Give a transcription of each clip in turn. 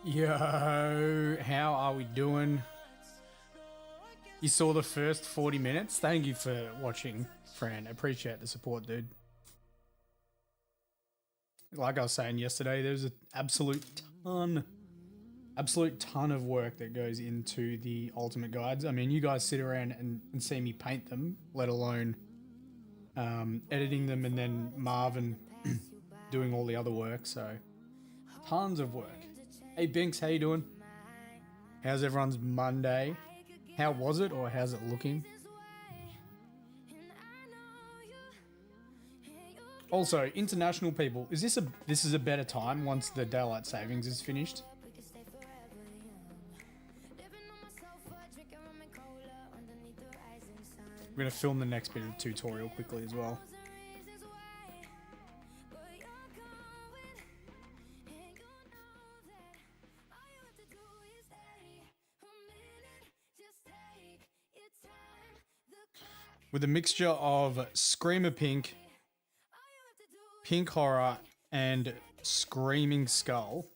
Yo, how are we doing? You saw the first 40 minutes? Thank you for watching, Fran. Appreciate the support, dude. Like I was saying yesterday, there's an absolute ton of work that goes into the ultimate guides. I mean, you guys sit around and see me paint them, let alone editing them, and then Marvin doing all the other work. So, tons of work. Hey Binks, how you doing? How's everyone's Monday? How was it, or how's it looking? Also, international people, is this is a better time once the daylight savings is finished? I'm gonna film the next bit of the tutorial quickly as well. With a mixture of Screamer Pink, Pink Horror, and Screaming Skull,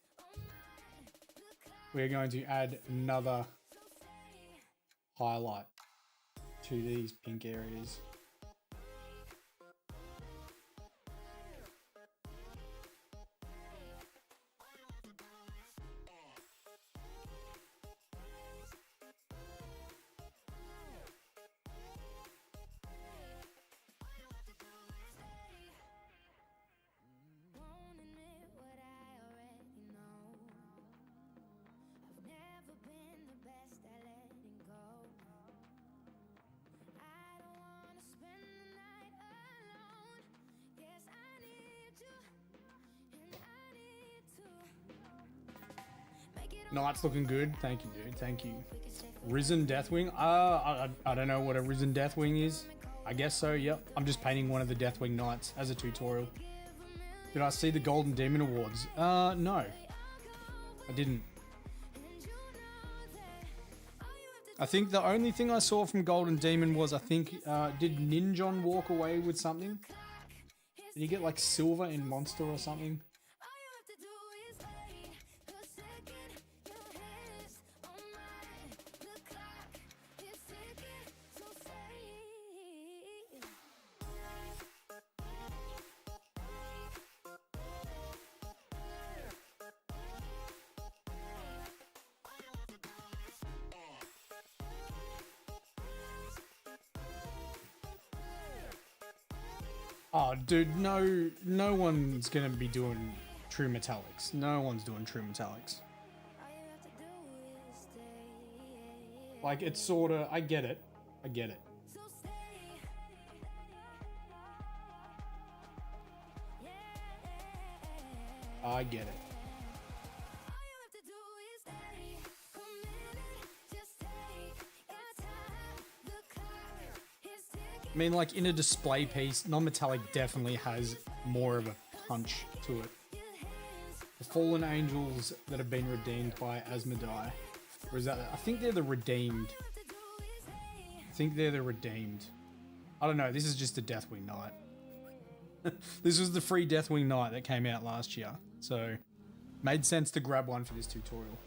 we're going to add another highlight to these pink areas. Night's looking good. Thank you, dude. Thank you. Risen Deathwing. I don't know what a Risen Deathwing is. I guess so, yep. I'm just painting one of the Deathwing Knights as a tutorial. Did I see the Golden Demon Awards? No. I didn't. I think the only thing I saw from Golden Demon was, I think, did Ninjon walk away with something? Did he get like silver in Monster or something? Oh, dude, no one's gonna be doing true metallics. No one's doing true metallics. Like, it's sorta, I get it. I get it. I get it. I mean, like, in a display piece, non-metallic definitely has more of a punch to it. The Fallen Angels that have been redeemed by Asmodai. Or is that... I think they're the redeemed. I think they're the redeemed. I don't know, this is just a Deathwing Knight. This was the free Deathwing Knight that came out last year. So, made sense to grab one for this tutorial.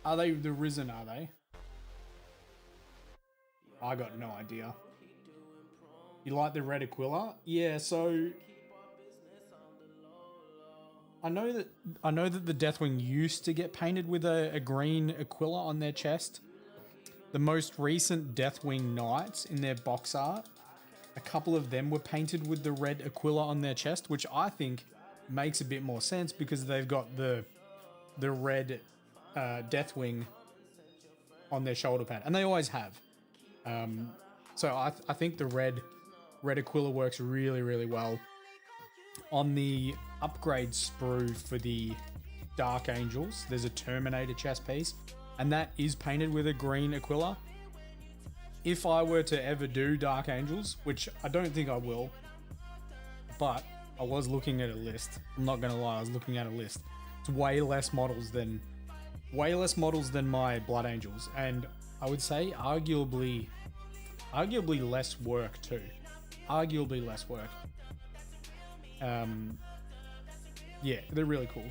Are they the Risen, are they? I got no idea. You like the red Aquila? Yeah, so I know that the Deathwing used to get painted with a green Aquila on their chest. The most recent Deathwing Knights in their box art, a couple of them were painted with the red Aquila on their chest, which I think makes a bit more sense because they've got the red Deathwing on their shoulder pad, and they always have. So I think the red Aquila works really, really well. On the upgrade sprue for the Dark Angels, there's a Terminator chest piece, and that is painted with a green Aquila. If I were to ever do Dark Angels, which I don't think I will, but I was looking at a list. I'm not gonna lie, I was looking at a list. It's way less models than my Blood Angels, and I would say arguably less work too. Arguably less work. Yeah, they're really cool.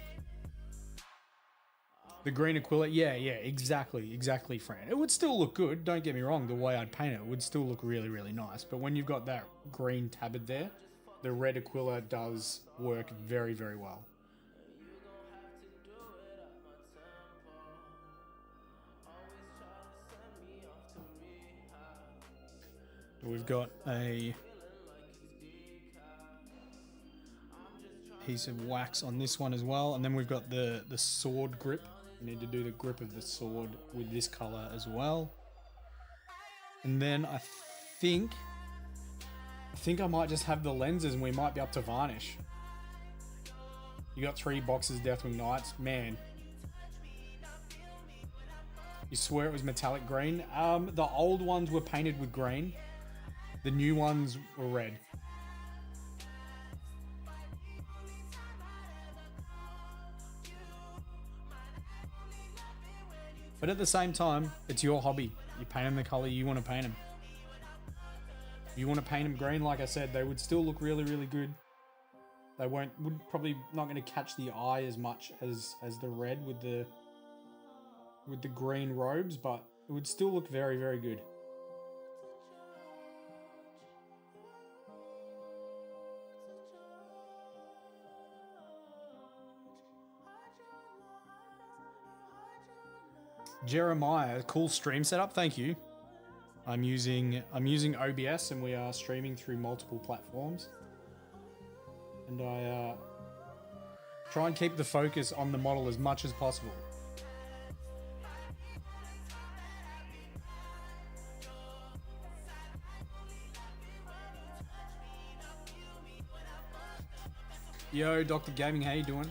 The green Aquila, yeah, exactly, Fran. It would still look good, don't get me wrong, the way I'd paint it would still look really, really nice. But when you've got that green tabard there, the red Aquila does work very, very well. We've got a piece of wax on this one as well, and then we've got the sword grip. We need to do the grip of the sword with this color as well. And then I think I might just have the lenses and we might be up to varnish. You got 3 boxes Deathwing Knights, man. You swear it was metallic green? The old ones were painted with green. The new ones were red. But at the same time, it's your hobby. You paint them the color you want to paint them. If you want to paint them green, like I said, they would still look really, really good. They would probably not going to catch the eye as much as the red with the green robes, but it would still look very, very good. Jeremiah, cool stream setup. Thank you. I'm using OBS and we are streaming through multiple platforms. And I try and keep the focus on the model as much as possible. Yo, Dr. Gaming, how you doing?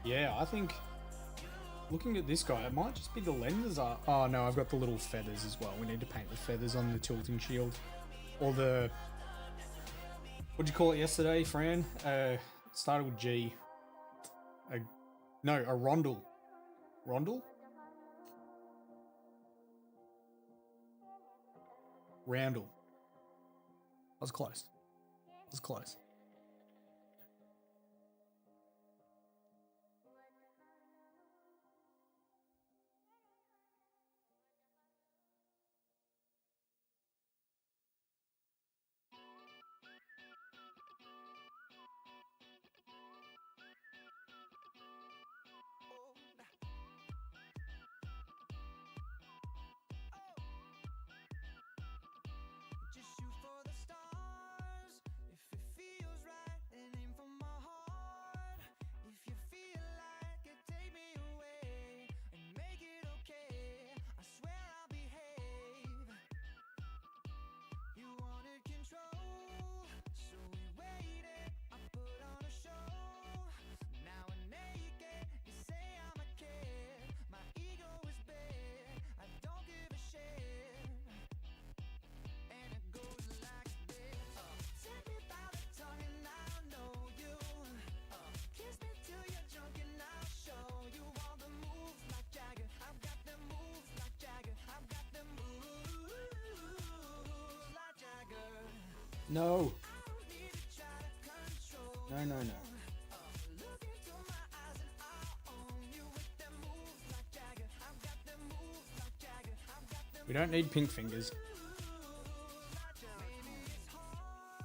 Yeah, I think looking at this guy, it might just be the lenses are... Oh no, I've got the little feathers as well. We need to paint the feathers on the tilting shield. Or the... What'd you call it yesterday, Fran? It started with G. No, a rondel. Rondel? Roundel. I was close. I was close. No. No. We don't need pink fingers.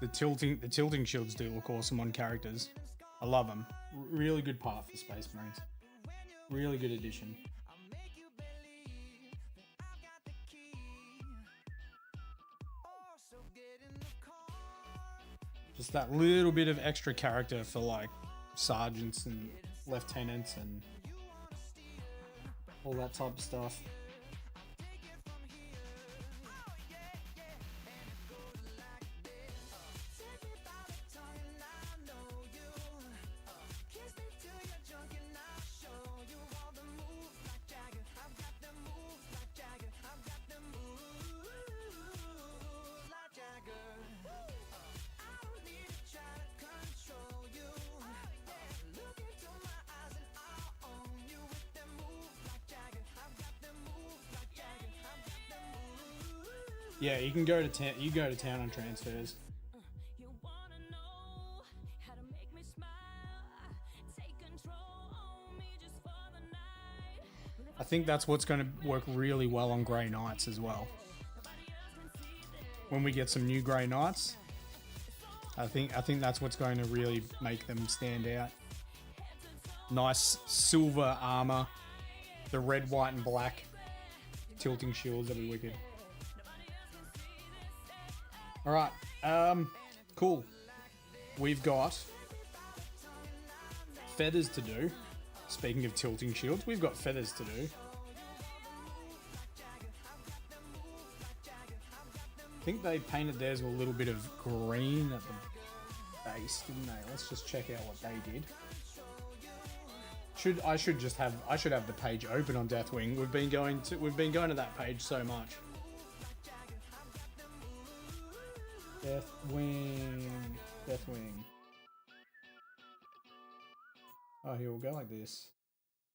The tilting shields do look awesome on characters. I love them. Really good part for Space Marines. Really good addition. Just that little bit of extra character for like sergeants and lieutenants and all that type of stuff. Yeah, you can go to town. You go to town on transfers. I think that's what's going to work really well on Grey Knights as well. When we get some new Grey Knights, I think that's what's going to really make them stand out. Nice silver armor, the red, white, and black tilting shields. That'll be wicked. All right, cool. We've got feathers to do. Speaking of tilting shields, we've got feathers to do. I think they painted theirs with a little bit of green at the base, didn't they? Let's just check out what they did. I should have the page open on Deathwing. We've been going to that page so much. Deathwing. Oh, here we'll go like this.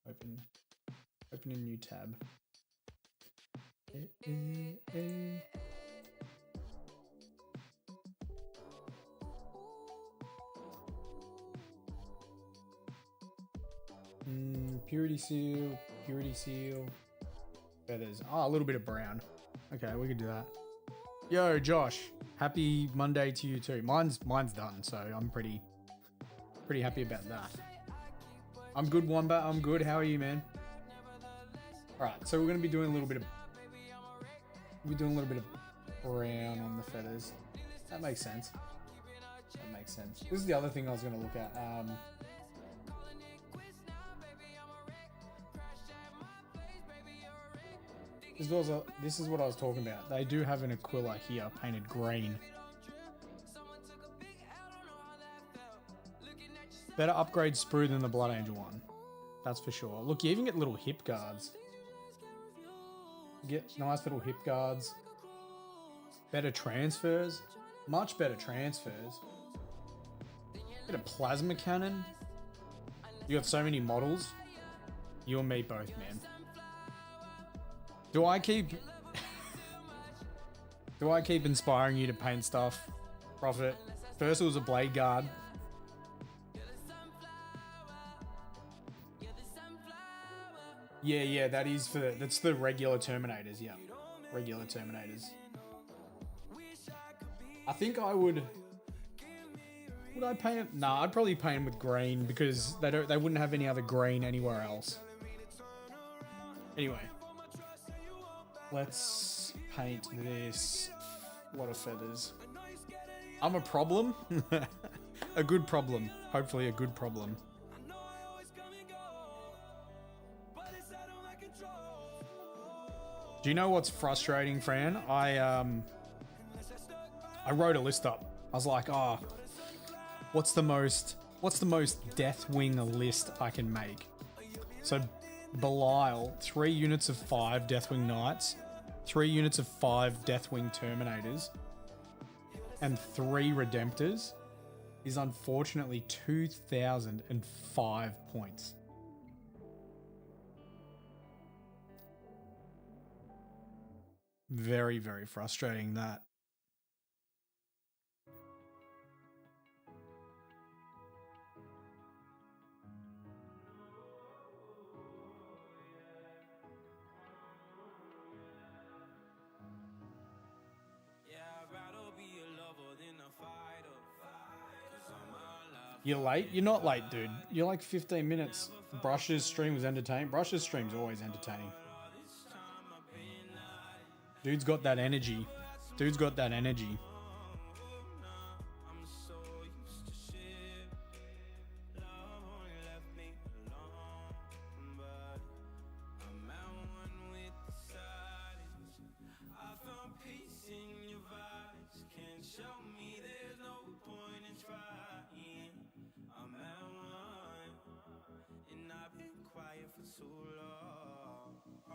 Open a new tab. Purity seal, feathers. Oh, a little bit of brown. Okay, we could do that. Yo, Josh, happy Monday to you too. Mine's done, so I'm pretty happy about that. I'm good, Wombat. I'm good. How are you, man? All right, so we're gonna be doing a little bit of brown on the feathers. That makes sense. This is the other thing I was gonna look at. This is what I was talking about. They do have an Aquila here painted green. Better upgrade sprue than the Blood Angel one. That's for sure. Look, you even get little hip guards. You get nice little hip guards. Better transfers. Much better transfers. Get a plasma cannon. You got so many models. You and me both, man. Do I keep inspiring you to paint stuff? Prophet. First it was a blade guard. Yeah, that's the regular Terminators, yeah. Regular Terminators. I think I would I paint it? Nah, I'd probably paint them with green because they wouldn't have any other green anywhere else. Anyway. Let's paint this. A lot of feathers. I'm a problem. A good problem. Hopefully a good problem. Do you know what's frustrating, Fran? I wrote a list up. I was like, oh, what's the most Deathwing list I can make? So Belial, 3 units of 5 Deathwing Knights, 3 units of 5 Deathwing Terminators, and 3 Redemptors is unfortunately 2,005 points. Very, very frustrating that. You're late? You're not late, dude. You're like 15 minutes. Brush's stream was entertaining. Brush's stream's always entertaining. Dude's got that energy.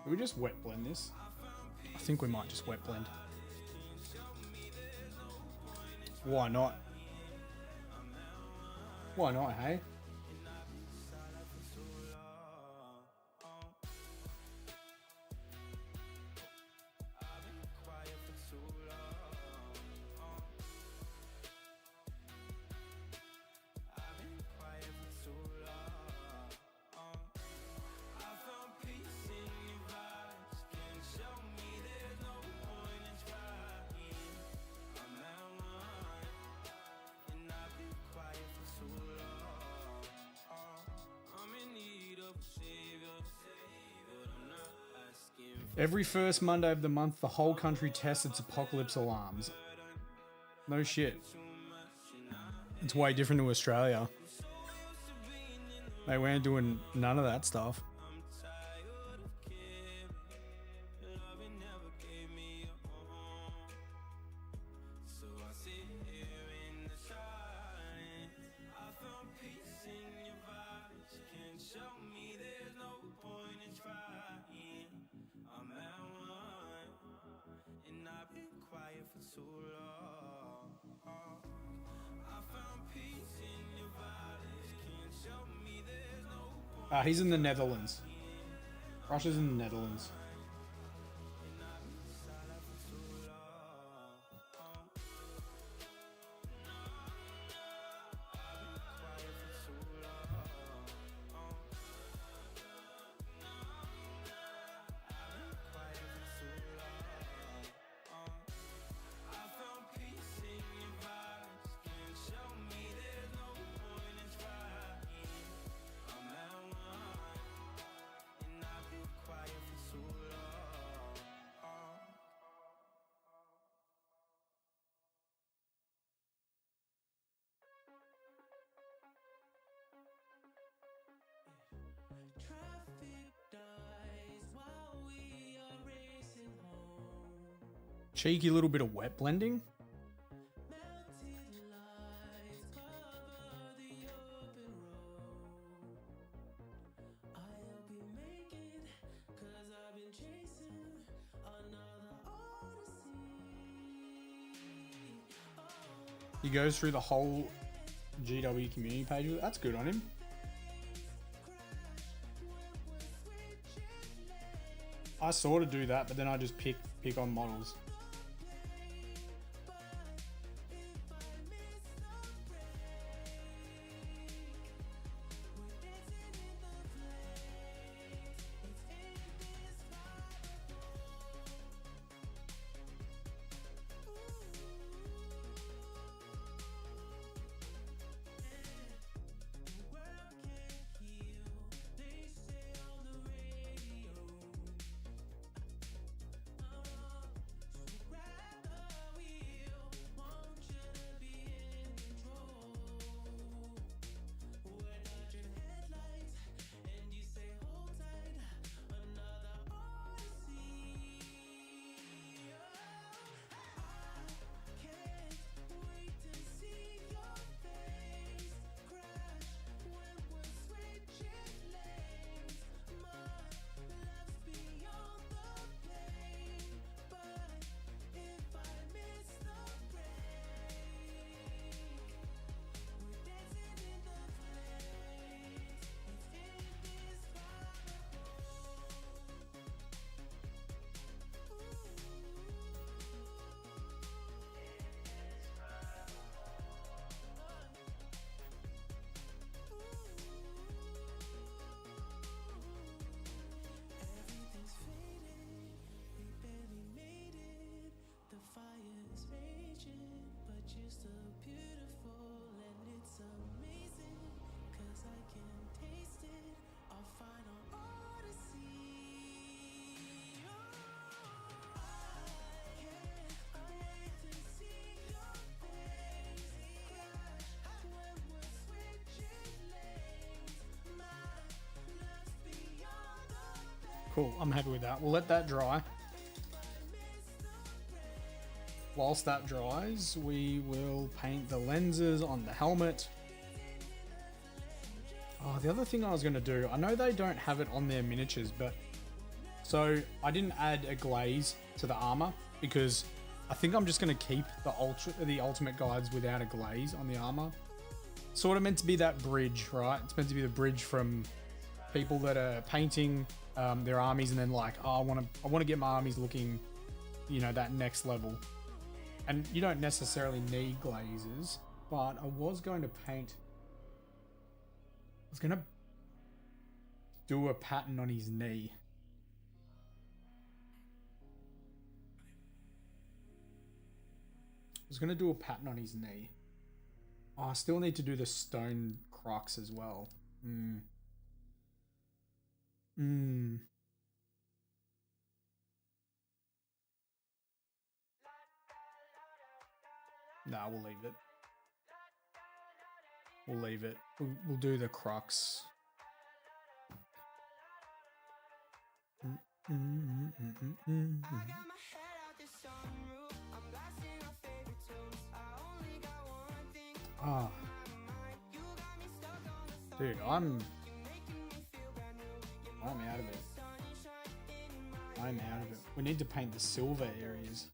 Do we just wet blend this? I think we might just wet blend. Why not? Why not, hey? Every first Monday of the month, the whole country tests its apocalypse alarms. No shit. It's way different to Australia. Mate, we ain't doing none of that stuff. He's in the Netherlands. Russia's in the Netherlands. Cheeky little bit of wet blending. He goes through the whole GW community page. That's good on him. I sort of do that, but then I just pick on models. Cool, I'm happy with that. We'll let that dry. Whilst that dries, we will paint the lenses on the helmet. Oh, the other thing I was going to do, I know they don't have it on their miniatures, but so I didn't add a glaze to the armor because I think I'm just going to keep the ultimate guides without a glaze on the armor. Sort of meant to be that bridge, right? It's meant to be the bridge from people that are painting their armies and then like, oh, I want to get my armies looking, you know, that next level. And you don't necessarily need glazes, but I was going to do a pattern on his knee. I was going to do a pattern on his knee. Oh, I still need to do the stone crux as well. Nah, we'll leave it. We'll leave it. We'll do the crux. Ah, dude, I'm out of it. I'm out of it. We need to paint the silver areas.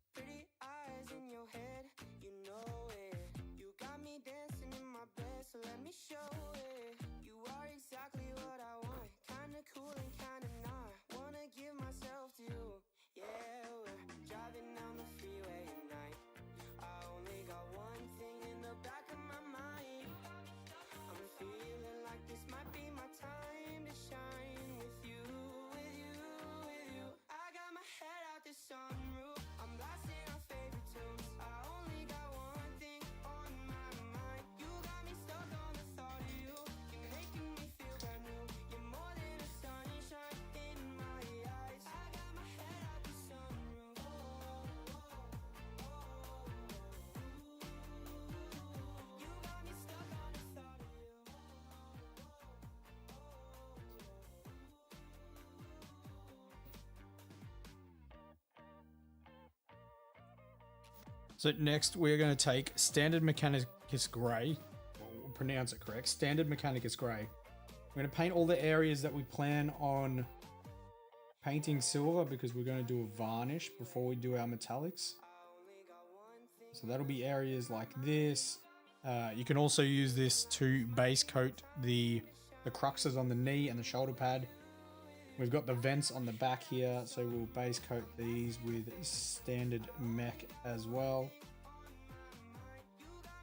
So next we're going to take Standard Mechanicus Grey. We'll pronounce it correct. Standard Mechanicus Grey. We're going to paint all the areas that we plan on painting silver because we're going to do a varnish before we do our metallics. So that'll be areas like this. You can also use this to base coat the cruxes on the knee and the shoulder pad. We've got the vents on the back here, so we'll base coat these with standard mech as well.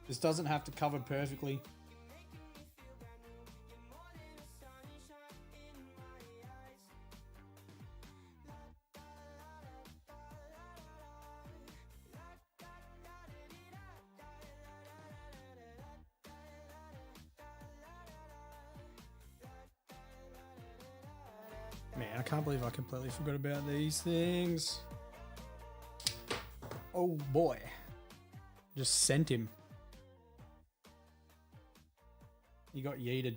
This doesn't have to cover perfectly. Man, I can't believe I completely forgot about these things. Oh boy. Just sent him. He got yeeted.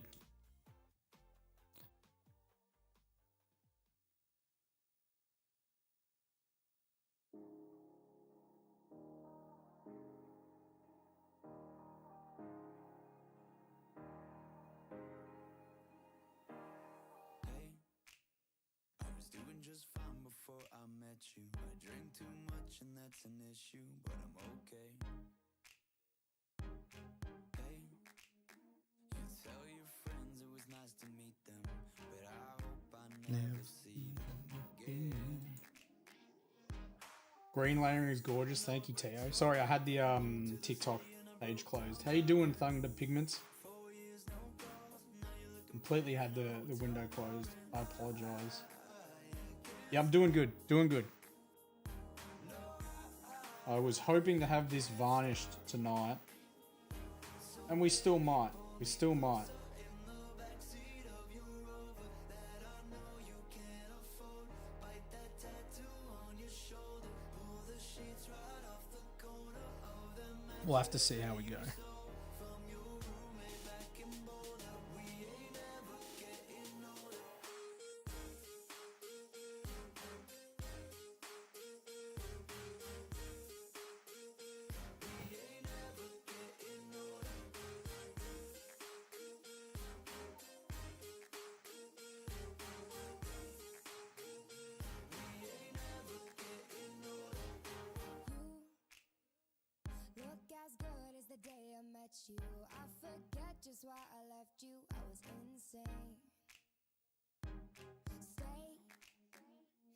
I drink too much and that's an issue, but I'm okay. Hey, you tell your friends it was nice to meet them, but I hope I never see them again. Green layering is gorgeous. Thank you, Teo. Sorry, I had the TikTok page closed. How you doing, Thunder Pigments? Completely had the window closed. I apologize. Yeah, I'm doing good. Doing good. I was hoping to have this varnished tonight. And we still might. We still might. We'll have to see how we go. You, I forget just why I left you. I was insane. Stay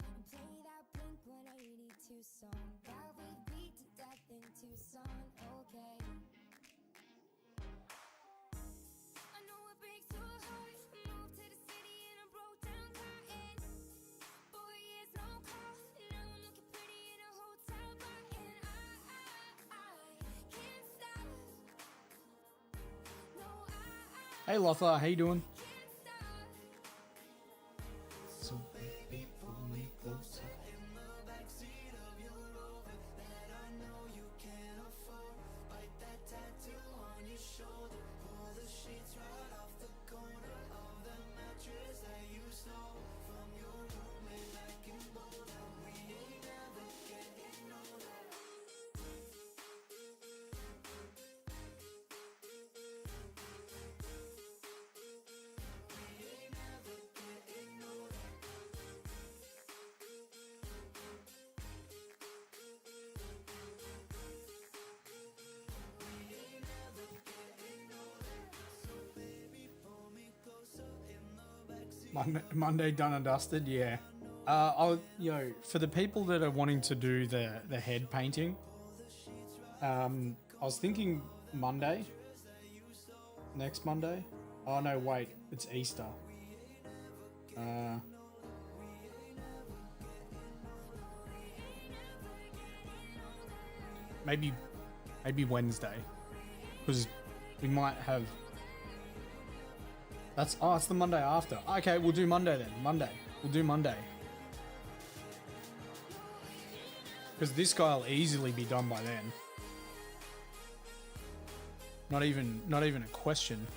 and play that Blink 182 song that we beat to death in Tucson. Okay. I know it breaks your heart. Moved to the city and I broke down crying. 4 years no call. Now I'm looking pretty in a hotel bar, and I can't stop. Hey Lothar, how you doing? Monday done and dusted, yeah. For the people that are wanting to do the head painting, I was thinking Monday, next Monday. Oh no, wait, it's Easter. Maybe Wednesday, because we might have. It's the Monday after. Okay, we'll do Monday then. We'll do Monday. Because this guy will easily be done by then. Not even a question.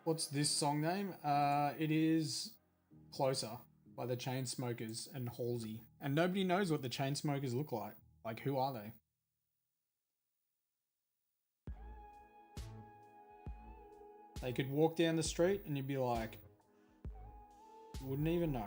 What's this song name? It is Closer by the Chainsmokers and Halsey. And nobody knows what the Chainsmokers look like. Like, who are they? They could walk down the street and you'd be like, wouldn't even know.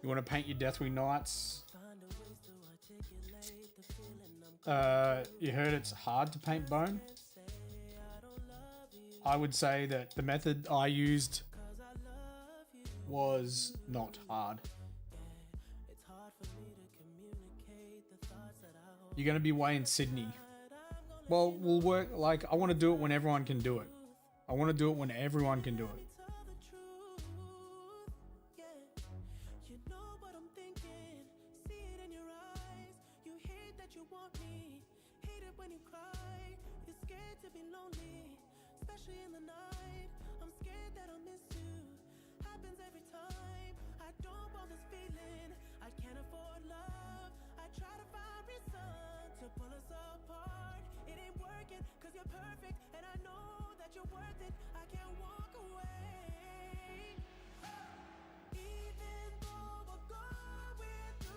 You want to paint your Deathwing Knights? You heard it's hard to paint bone? I would say that the method I used was not hard. You're going to be away in Sydney. Well, we'll work, like, I want to do it when everyone can do it. I want to do it when everyone can do it.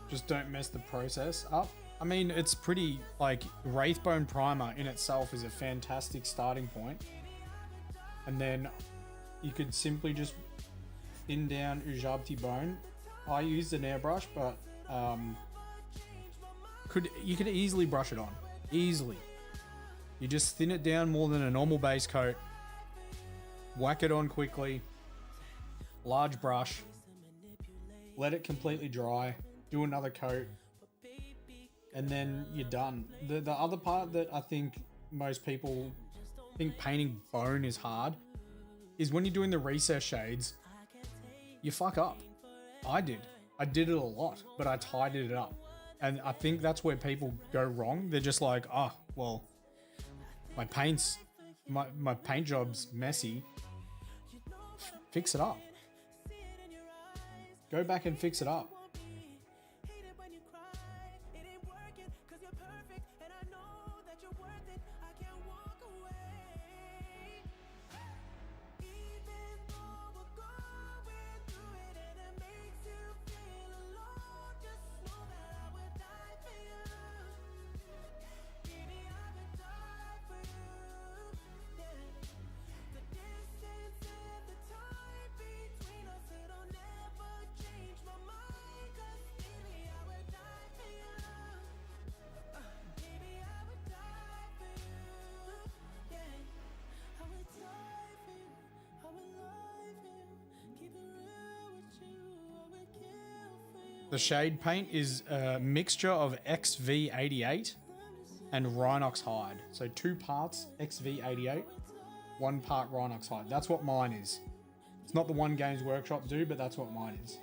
Just don't mess the process up. I mean, it's pretty, like, Wraithbone Primer in itself is a fantastic starting point. And then you could simply just thin down Ujabti Bone. I used an airbrush, but you could easily brush it on. Easily. You just thin it down more than a normal base coat. Whack it on quickly. Large brush. Let it completely dry. Do another coat. And then you're done. The other part that I think most people think painting bone is hard is when you're doing the recess shades, you fuck up. I did it a lot, but I tidied it up. And I think that's where people go wrong. They're just like, oh, well, my paint job's messy. Fix it up. Go back and fix it up. The shade paint is a mixture of XV88 and Rhinox hide. So 2 parts XV88, 1 part Rhinox hide. That's what mine is. It's not the one Games Workshop do, but that's what mine is.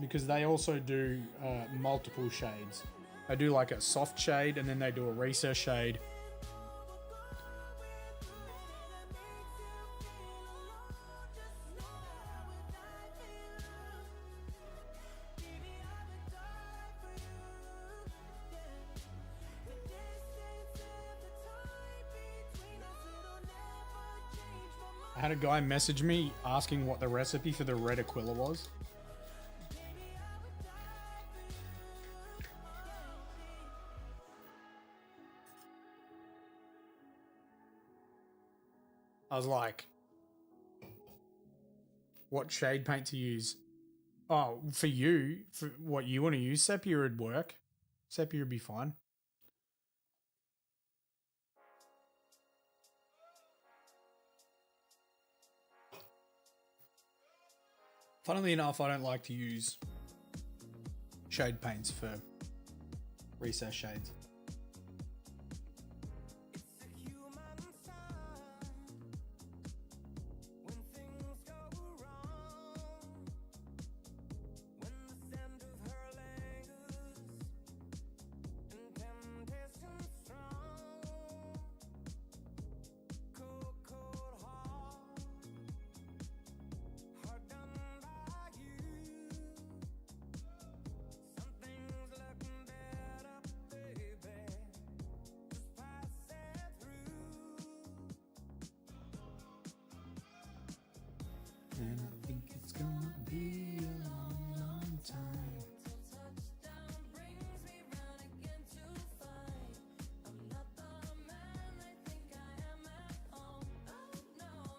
Because they also do multiple shades. They do like a soft shade and then they do a recess shade. I had a guy message me asking what the recipe for the red Aquila was. I was like, what shade paint to use? Oh, for you, for what you want to use, sepia would work. Sepia would be fine. Funnily enough, I don't like to use shade paints for recessed shades. And I think it's gonna be a long, long time.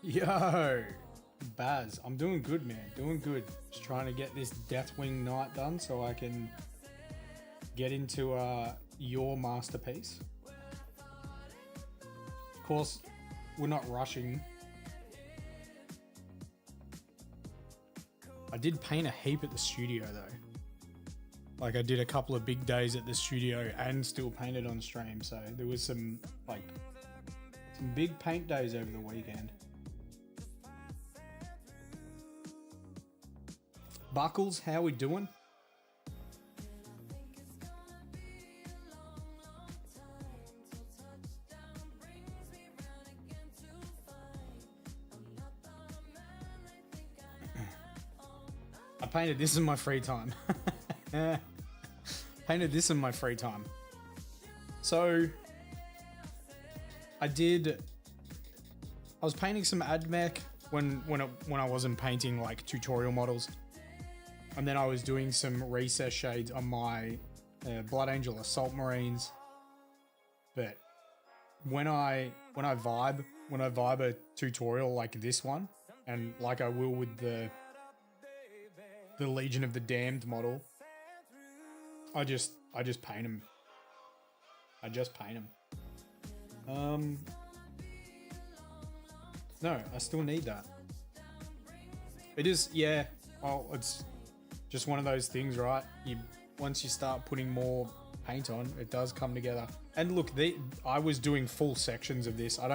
Yo, Baz, I'm doing good, man. Doing good. Just trying to get this Deathwing night done so I can get into your masterpiece. Of course, we're not rushing. I did paint a heap at the studio though. Like I did a couple of big days at the studio and still painted on stream. So there was some big paint days over the weekend. Buckles, how we doing? I painted this in my free time. Painted this in my free time. So I was painting some AdMech when I wasn't painting like tutorial models. And then I was doing some recess shades on my Blood Angel Assault Marines. But when I vibe a tutorial like this one, and like I will with the Legion of the Damned model, I just paint them. I just paint them. No, I still need that. It is, yeah. Well, it's just one of those things, right? Once you start putting more paint on, it does come together. And look, I was doing full sections of this. I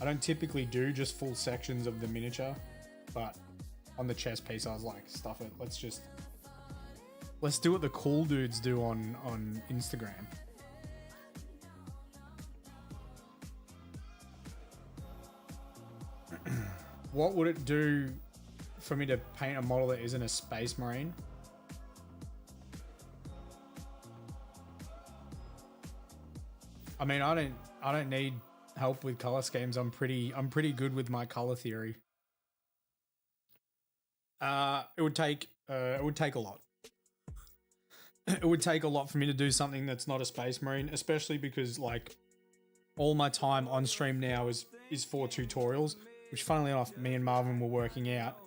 don't typically do just full sections of the miniature, but on the chest piece, I was like, stuff it. Let's do what the cool dudes do on Instagram. What would it do for me to paint a model that isn't a Space Marine? I mean, I don't need help with color schemes. I'm pretty good with my color theory. It would take a lot. It would take a lot for me to do something that's not a Space Marine, especially because like all my time on stream now is for tutorials, which funnily enough, me and Marvin were working out.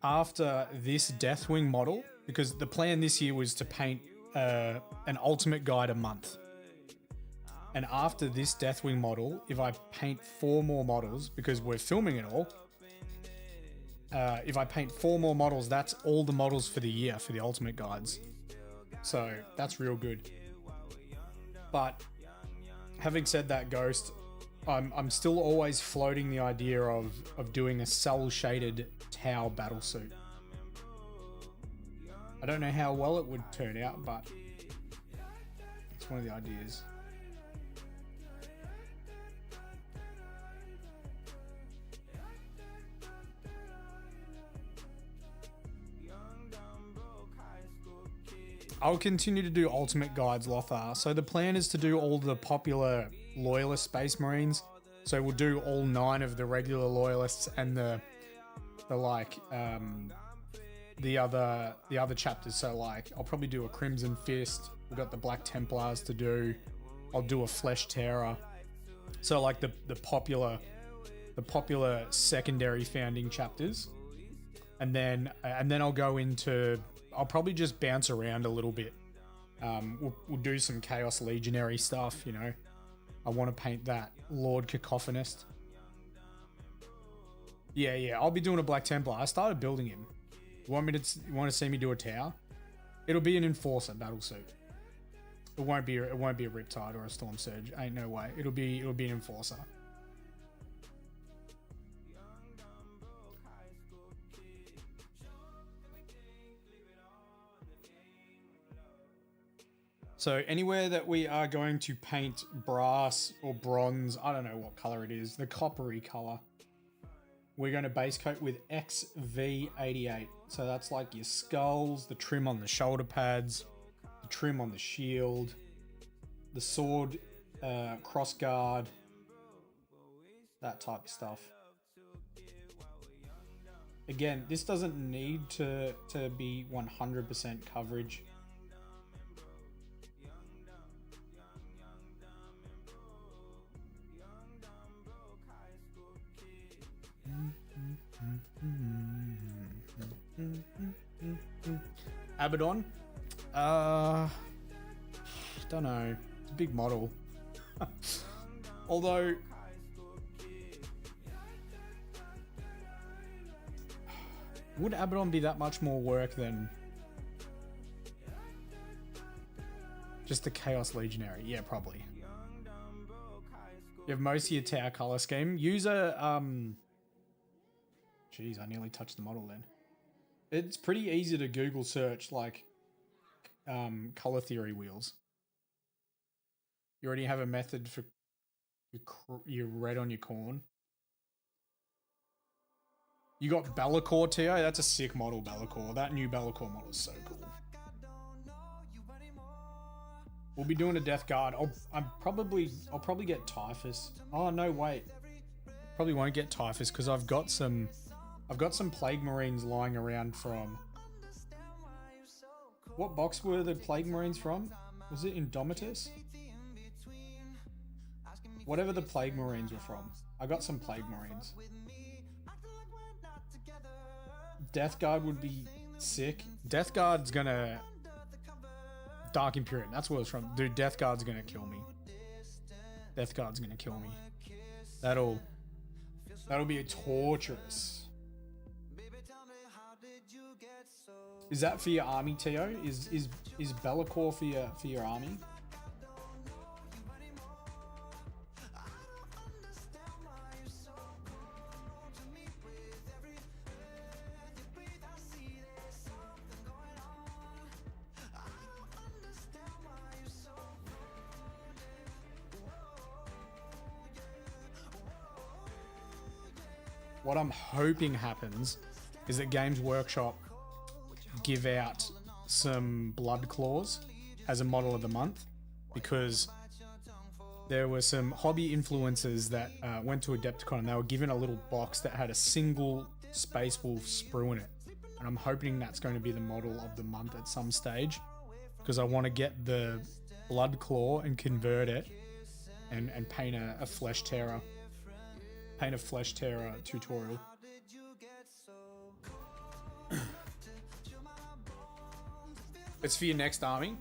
After this Deathwing model, because the plan this year was to paint an ultimate guide a month. And after this Deathwing model, if I paint 4 more models, because we're filming it all, if I paint 4 more models, that's all the models for the year for the ultimate guides. So that's real good. But having said that, Ghost, I'm still always floating the idea of doing a cell shaded Tau battlesuit. I don't know how well it would turn out, but it's one of the ideas. I'll continue to do Ultimate Guides, Lothar. So the plan is to do all the popular Loyalist Space Marines So we'll do all 9 of the regular loyalists and the other chapters. So like I'll probably do a Crimson Fist. We've got the Black Templars to do. I'll do a Flesh Terror. So like the popular secondary founding chapters. And then I'll go into, I'll probably just bounce around a little bit. We'll do some Chaos Legionary stuff, you know. I want to paint that Lord Cacophonist. Yeah, I'll be doing a Black Templar. I started building him. You want to see me do a tower? It'll be an Enforcer battlesuit. It won't be a Riptide or a Storm Surge. Ain't no way. It'll be an Enforcer. So anywhere that we are going to paint brass or bronze, I don't know what color it is, the coppery color, we're going to base coat with XV88. So that's like your skulls, the trim on the shoulder pads, the trim on the shield, the sword, cross guard, that type of stuff. Again, this doesn't need to be 100% coverage. Abaddon? Don't know. It's a big model. Although would Abaddon be that much more work than just the Chaos Legionary? Yeah, probably. You have most of your tower color scheme. Use a Jeez, I nearly touched the model then. It's pretty easy to Google search like color theory wheels. You already have a method for your red on your corn. You got Be'lakor, Tio. That's a sick model, Be'lakor. That new Be'lakor model is so cool. We'll be doing a Death Guard. I'll probably get Typhus. Oh no, wait. Probably won't get Typhus because I've got some Plague Marines lying around from. What box were the Plague Marines from? Was it Indomitus? Whatever the Plague Marines were from. I got some Plague Marines. Death Guard would be sick. Death Guard's gonna... Dark Imperium, that's where it's from. Dude, Death Guard's gonna kill me. Death Guard's gonna kill me. That'll be torturous. Is that for your army, Tio? Is Be'lakor for your army? What I'm hoping happens is that Games Workshop give out some Blood Claws as a model of the month, because there were some hobby influencers that went to Adepticon and they were given a little box that had a single Space Wolf sprue in it. And I'm hoping that's going to be the model of the month at some stage, because I want to get the Blood Claw and convert it and paint a Flesh Terror. Paint a Flesh Terror tutorial. It's for your next army.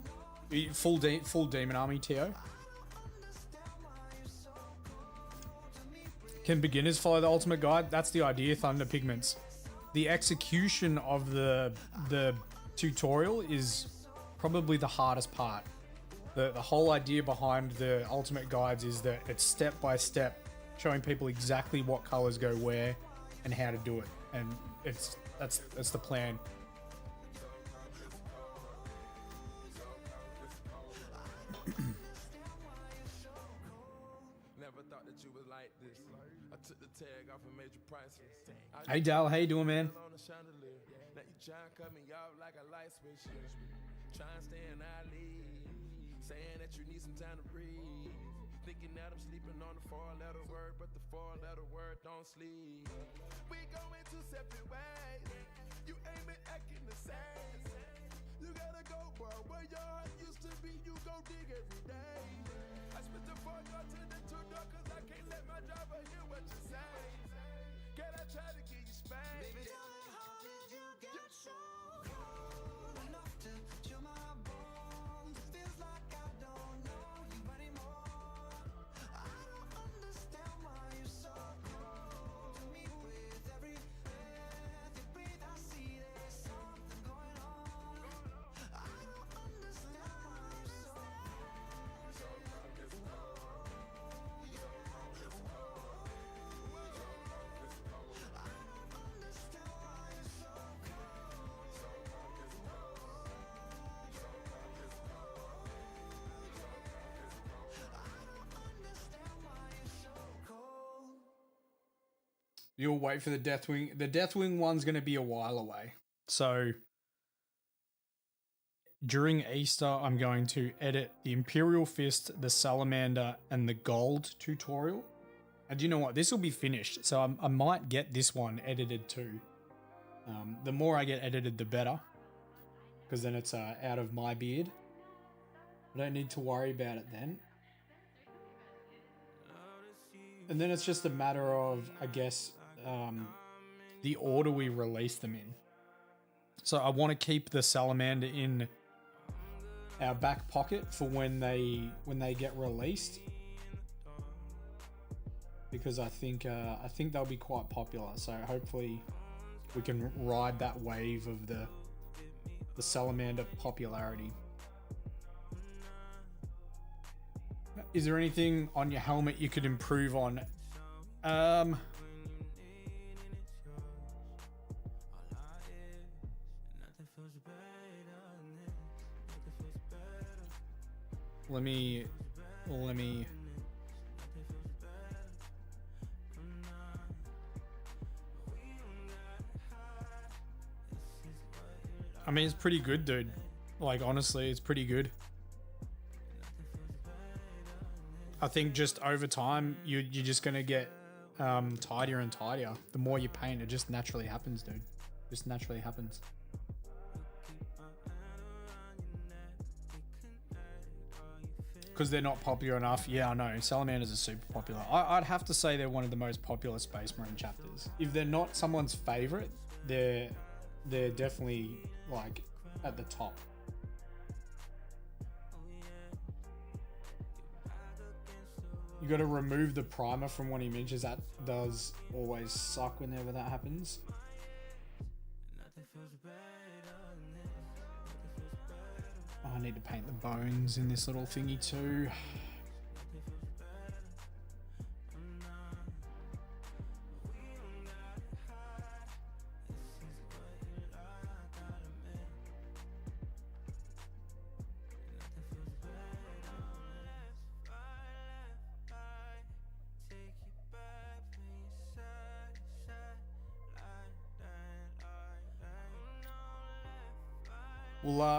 Full demon army, Tio. Can beginners follow the ultimate guide? That's the idea, Thunder Pigments. The execution of the tutorial is probably the hardest part. The whole idea behind the ultimate guides is that it's step by step, showing people exactly what colors go where and how to do it. And that's the plan. Hey Dal, how you doing, man? Thinking that I'm sleeping on the four-letter word, but the four-letter word don't sleep. We going two separate ways. You ain't been acting the same. You gotta go, bro. Where your heart used to be, you go dig every day. I spit the 4 door to the 2 door, cause I can't let my driver hear what you say. Can I try to give you space? Baby, tell me how did you get so cold enough to chill my bones? It feels like I don't know you anymore. I don't understand why you're so cold to me. With every breath you breathe, I see there's something going on. I don't understand why you're so cold. So cold, it's cold. So cold, it's cold. I don't understand why you're so cold. So cold, it's cold. So cold, it's cold. So cold, it's cold. I don't understand why you're so cold. You'll wait for the Deathwing. The Deathwing one's going to be a while away. So during Easter, I'm going to edit the Imperial Fist, the Salamander, and the Gold tutorial. And you know what? This will be finished. So I might get this one edited too. The more I get edited, the better. Because then it's out of my beard. I don't need to worry about it then. And then it's just a matter of, I guess, the order we release them in. So I want to keep the Salamander in our back pocket for when they get released, because I think they'll be quite popular. So hopefully we can ride that wave of the Salamander popularity. Is there anything on your helmet you could improve on? Let me. I mean, it's pretty good, dude. Like, honestly, it's pretty good. I think just over time, you're just gonna get tidier and tidier. The more you paint, it just naturally happens, dude. Just naturally happens. Because they're not popular enough. Yeah, I know. Salamanders are super popular. I'd have to say they're one of the most popular Space Marine chapters. If they're not someone's favorite, they're definitely like at the top. You got to remove the primer from one images. That does always suck whenever that happens. Oh, I need to paint the bones in this little thingy too.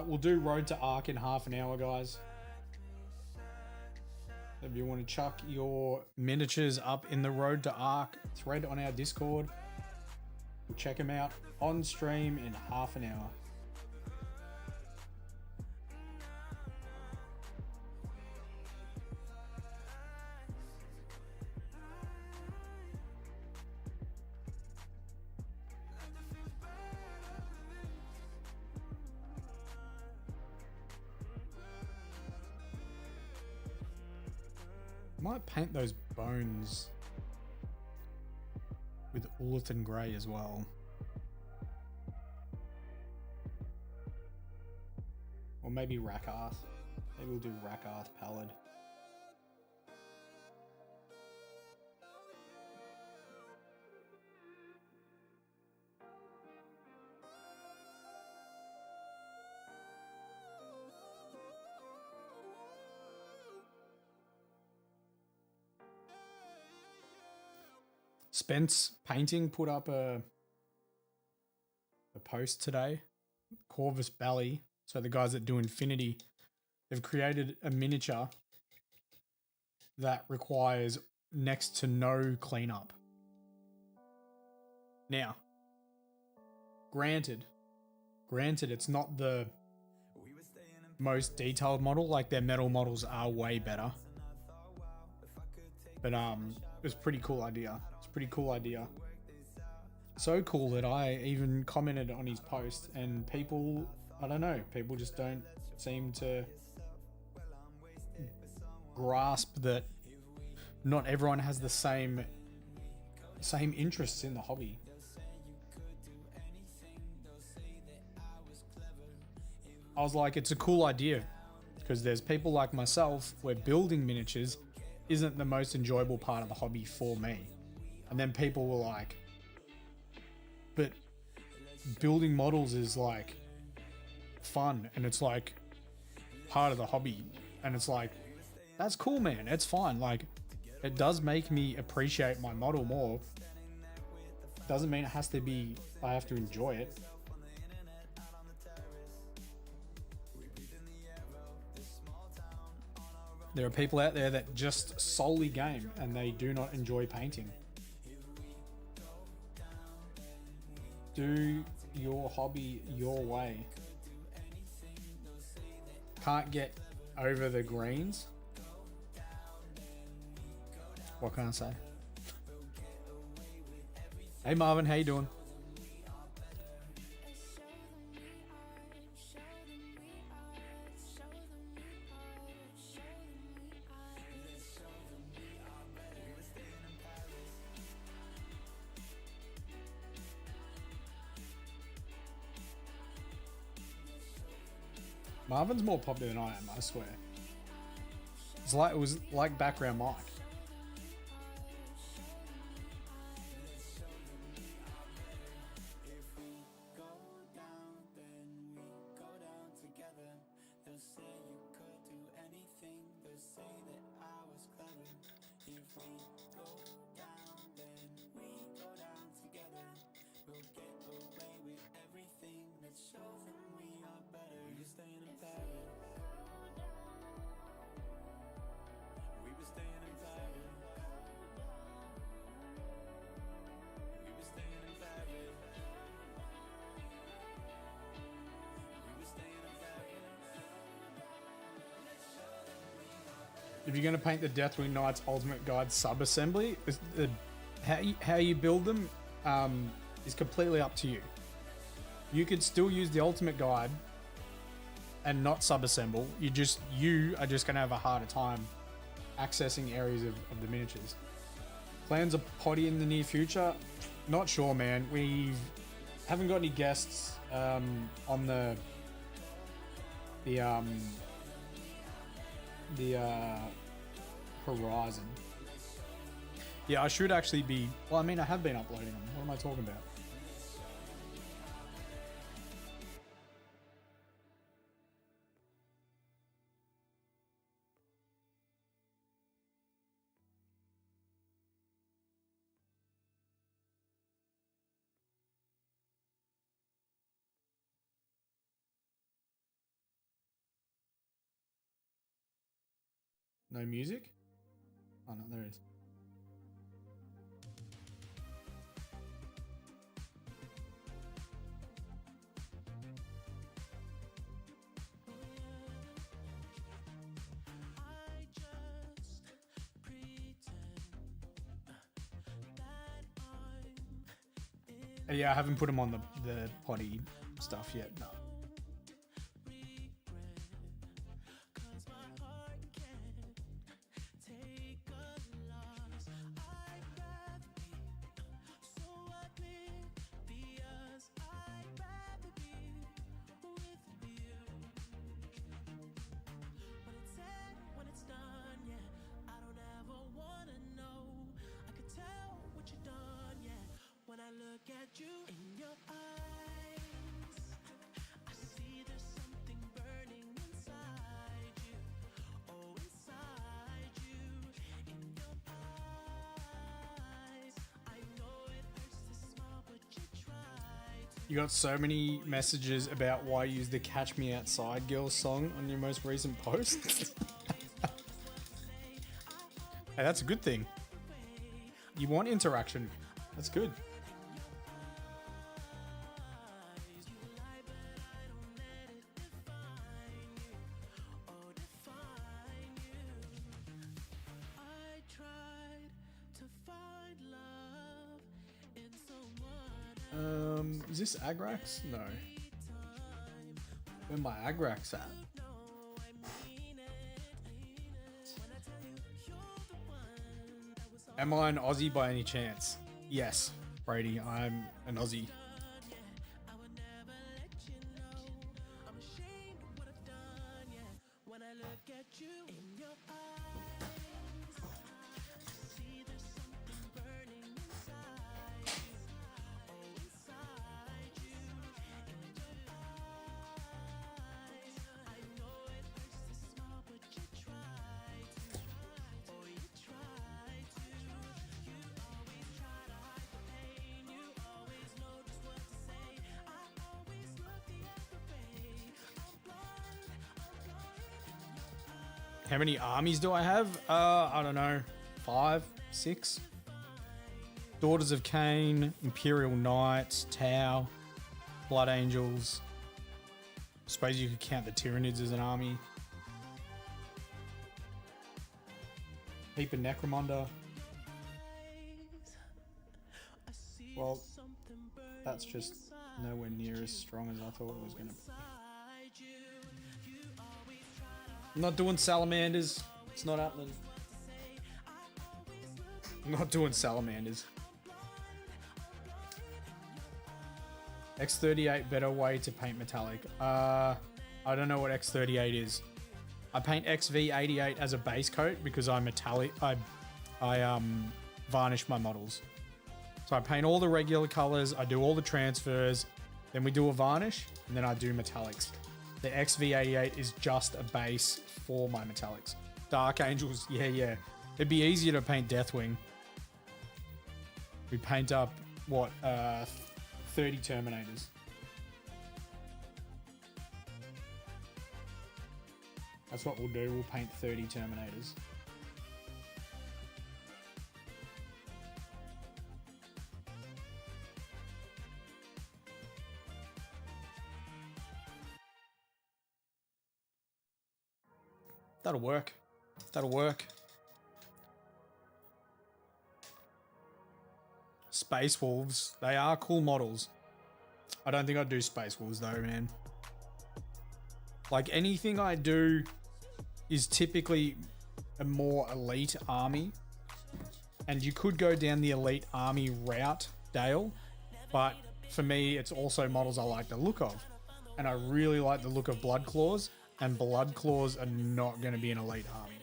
We'll do Road to Arc in half an hour, guys. If you want to chuck your miniatures up in the Road to Arc thread on our Discord, we'll check them out on stream in half an hour. Might paint those bones with Ulithan Grey as well. Or maybe Rakarth. Maybe we'll do Rakarth Pallid. Spence Painting put up a post today. Corvus Belly, so the guys that do Infinity, they've created a miniature that requires next to no cleanup. Now, granted, it's not the most detailed model. Like, their metal models are way better. But it was a pretty cool idea. It's a pretty cool idea. So cool that I even commented on his post, and people, I don't know, people just don't seem to grasp that not everyone has the same interests in the hobby. I was like, it's a cool idea, because there's people like myself where building miniatures isn't the most enjoyable part of the hobby for me. And then people were like, but building models is like fun, and it's like part of the hobby. And it's like, that's cool, man. It's fine. Like, it does make me appreciate my model more. Doesn't mean it has to be, I have to enjoy it. There are people out there that just solely game and they do not enjoy painting. Do your hobby your way. Can't get over the greens. What can I say? Hey Marvin, how you doing? Marvin's more popular than I am, I swear. It's like, it was like background mic. If you're going to paint the Deathwing Knights Ultimate Guide sub-assembly, how you build them is completely up to you. You could still use the Ultimate Guide and not sub-assemble. You are just going to have a harder time accessing areas of the miniatures. Plans a potty in the near future? Not sure, man. We haven't got any guests on the horizon. Yeah, I should actually be. Well, I mean, I have been uploading them. What am I talking about? No music? Oh no, there is. Yeah, I haven't put them on the potty stuff yet. No. You got so many messages about why you used the Catch Me Outside Girls song on your most recent post. Hey, that's a good thing. You want interaction. That's good. Is this Agrax? No. Where my Agrax at? Am I an Aussie by any chance? Yes, Brady, I'm an Aussie. How many armies do I have? I don't know. 5, 6. Daughters of Cain, Imperial Knights, Tau, Blood Angels. Suppose you could count the Tyranids as an army. Heap of Necromunda. Well, that's just nowhere near as strong as I thought it was going to be. I'm not doing salamanders. It's not happening. I'm not doing salamanders. X38 better way to paint metallic. I don't know what X38 is. I paint XV88 as a base coat because I metallic. I varnish my models. So I paint all the regular colors. I do all the transfers. Then we do a varnish, and then I do metallics. The XV88 is just a base for my metallics. Dark Angels, yeah. It'd be easier to paint Deathwing. We paint up, what, 30 Terminators. That's what we'll do. We'll paint 30 Terminators. That'll work. That'll work. Space Wolves. They are cool models. I don't think I'd do Space Wolves though, man. Like anything I do is typically a more elite army. And you could go down the elite army route, Dale. But for me, it's also models I like the look of. And I really like the look of Blood Claws. And Blood Claws are not going to be an elite army.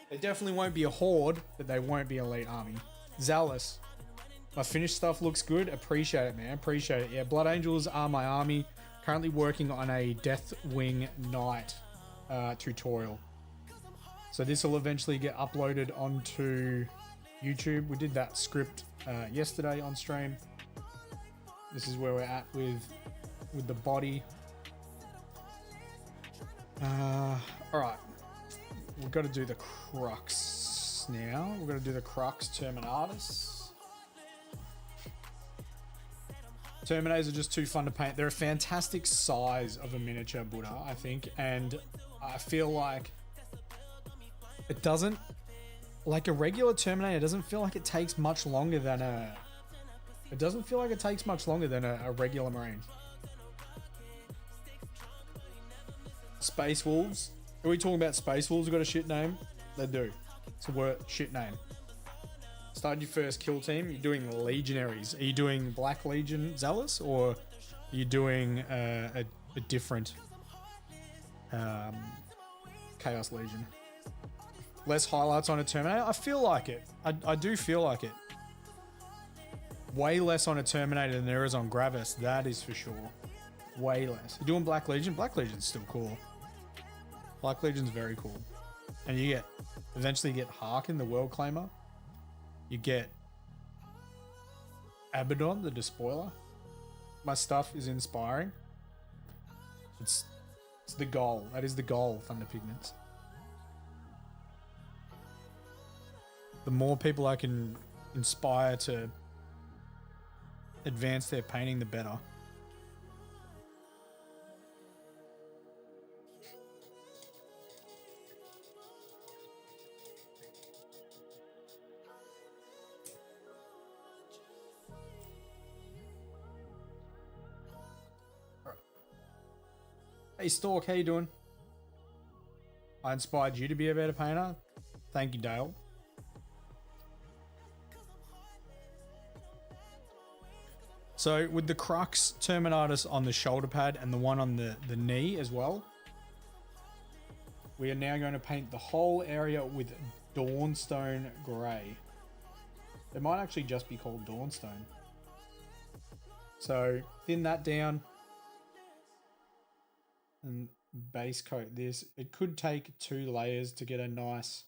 They definitely won't be a horde, but they won't be an elite army. Zealous. My finished stuff looks good. Appreciate it, man. Appreciate it. Yeah, Blood Angels are my army. Currently working on a Deathwing Knight tutorial. So this will eventually get uploaded onto YouTube. We did that script yesterday on stream. This is where we're at with the body. Alright. We've got to do the Crux now. We've got to do the Crux Terminatus. Terminators are just too fun to paint. They're a fantastic size of a miniature Buddha, I think. And I feel like it doesn't... Like a regular Terminator, it doesn't feel like it takes much longer than a... It doesn't feel like it takes much longer than a regular Marine. Space Wolves. Are we talking about Space Wolves? Got a shit name? They do. It's a shit name. Start your first kill team. You're doing Legionaries. Are you doing Black Legion Zealous, or are you doing a different Chaos Legion? Less highlights on a Terminator. I feel like it. I do feel like it. Way less on a Terminator than there is on Gravis. That is for sure. Way less. You're doing Black Legion. Black Legion's still cool. Black Legion's very cool. And you eventually get Harkin, the World Claimer. You get Abaddon, the Despoiler. My stuff is inspiring. It's the goal. That is the goal, Thunder Pigments. the more people I can inspire to advance their painting, the better. Hey Stork, how you doing? I inspired you to be a better painter. Thank you, Dale. So with the Crux Terminatus on the shoulder pad and the one on the knee as well, we are now going to paint the whole area with Dawnstone Grey. It might actually just be called Dawnstone. So thin that down and base coat this. It could take 2 layers to get a nice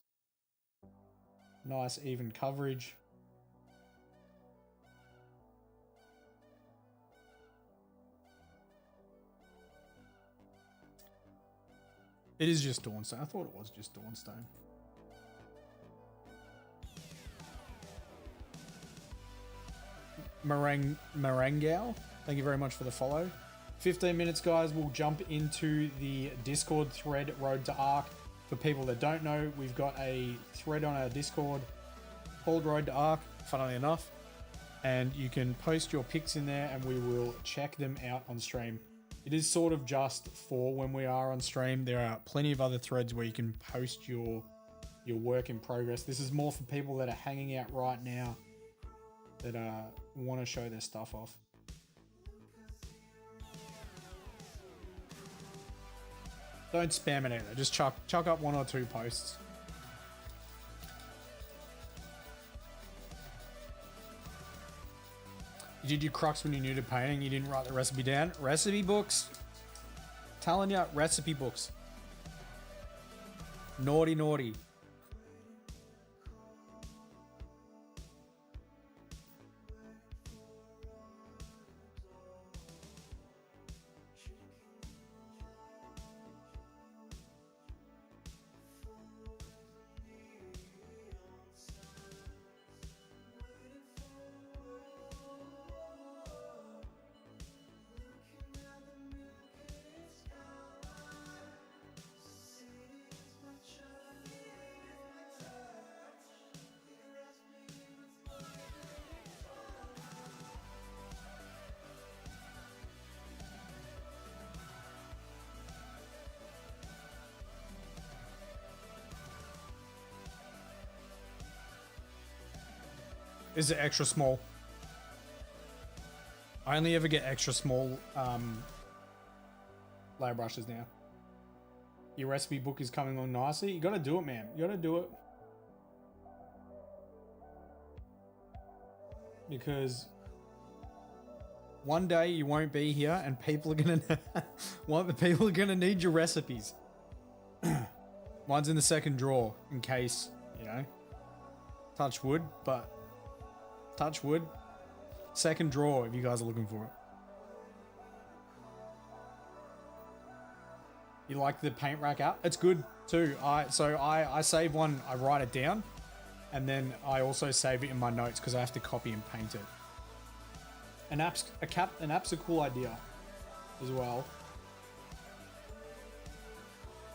even coverage. It is just Dawnstone. I thought it was just Dawnstone. Marangao, thank you very much for the follow. 15 minutes, guys. We'll jump into the Discord thread, Road to Arc. For people that don't know, we've got a thread on our Discord called Road to Arc, funnily enough. And you can post your pics in there and we will check them out on stream. It is sort of just for when we are on stream. There are plenty of other threads where you can post your work in progress. This is more for people that are hanging out right now that want to show their stuff off. Don't spam it either. Just chuck up 1 or 2 posts. You did your crux when you knew to painting. You didn't write the recipe down. Recipe books. Telling you, recipe books. Naughty, naughty. Is it extra small? I only ever get extra small layer brushes now. Your recipe book is coming along nicely. You gotta do it, man. You gotta do it. Because one day you won't be here and people are gonna need your recipes. Mine's in the second drawer in case, you know, touch wood, but touch wood. Second drawer if you guys are looking for it. You like the paint rack app? It's good too. I save one, I write it down, and then I also save it in my notes because I have to copy and paint it. An app's a cool idea as well.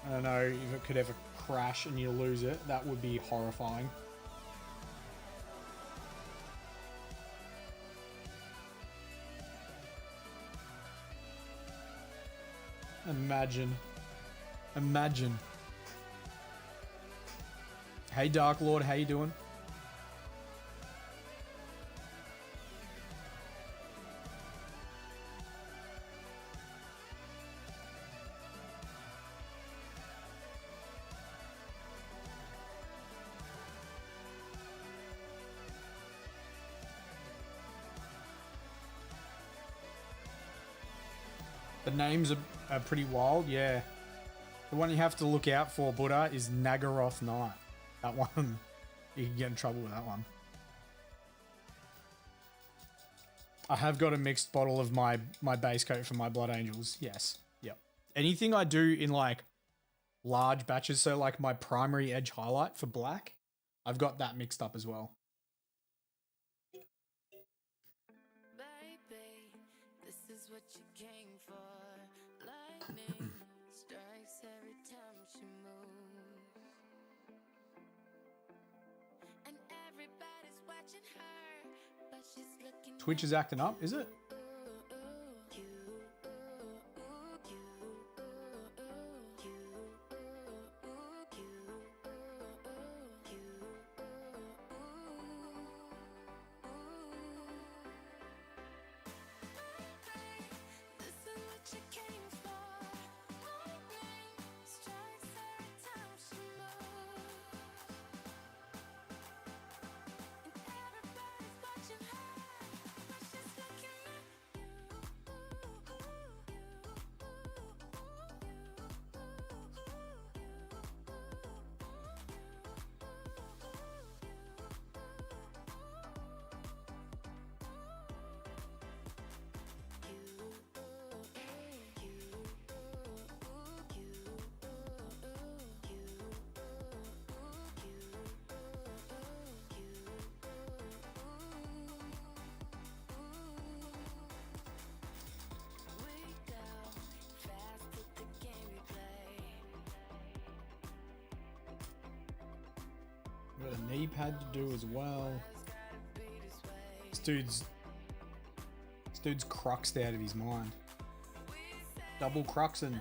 I don't know if it could ever crash and you lose it. That would be horrifying. Imagine. Hey Dark Lord, how you doing? The names are pretty wild, yeah. The one you have to look out for, Buddha, is Nagaroth Knight. That one, you can get in trouble with that one. I have got a mixed bottle of my base coat for my Blood Angels, yes. Yep. Anything I do in like large batches, so like my primary edge highlight for black, I've got that mixed up as well. Baby, this is what you came for. Lightning strikes every time she moves, and everybody's watching her, but she's looking. Twitch is acting up, is it? Got a knee pad to do as well. This dude's cruxed out of his mind. Double cruxing.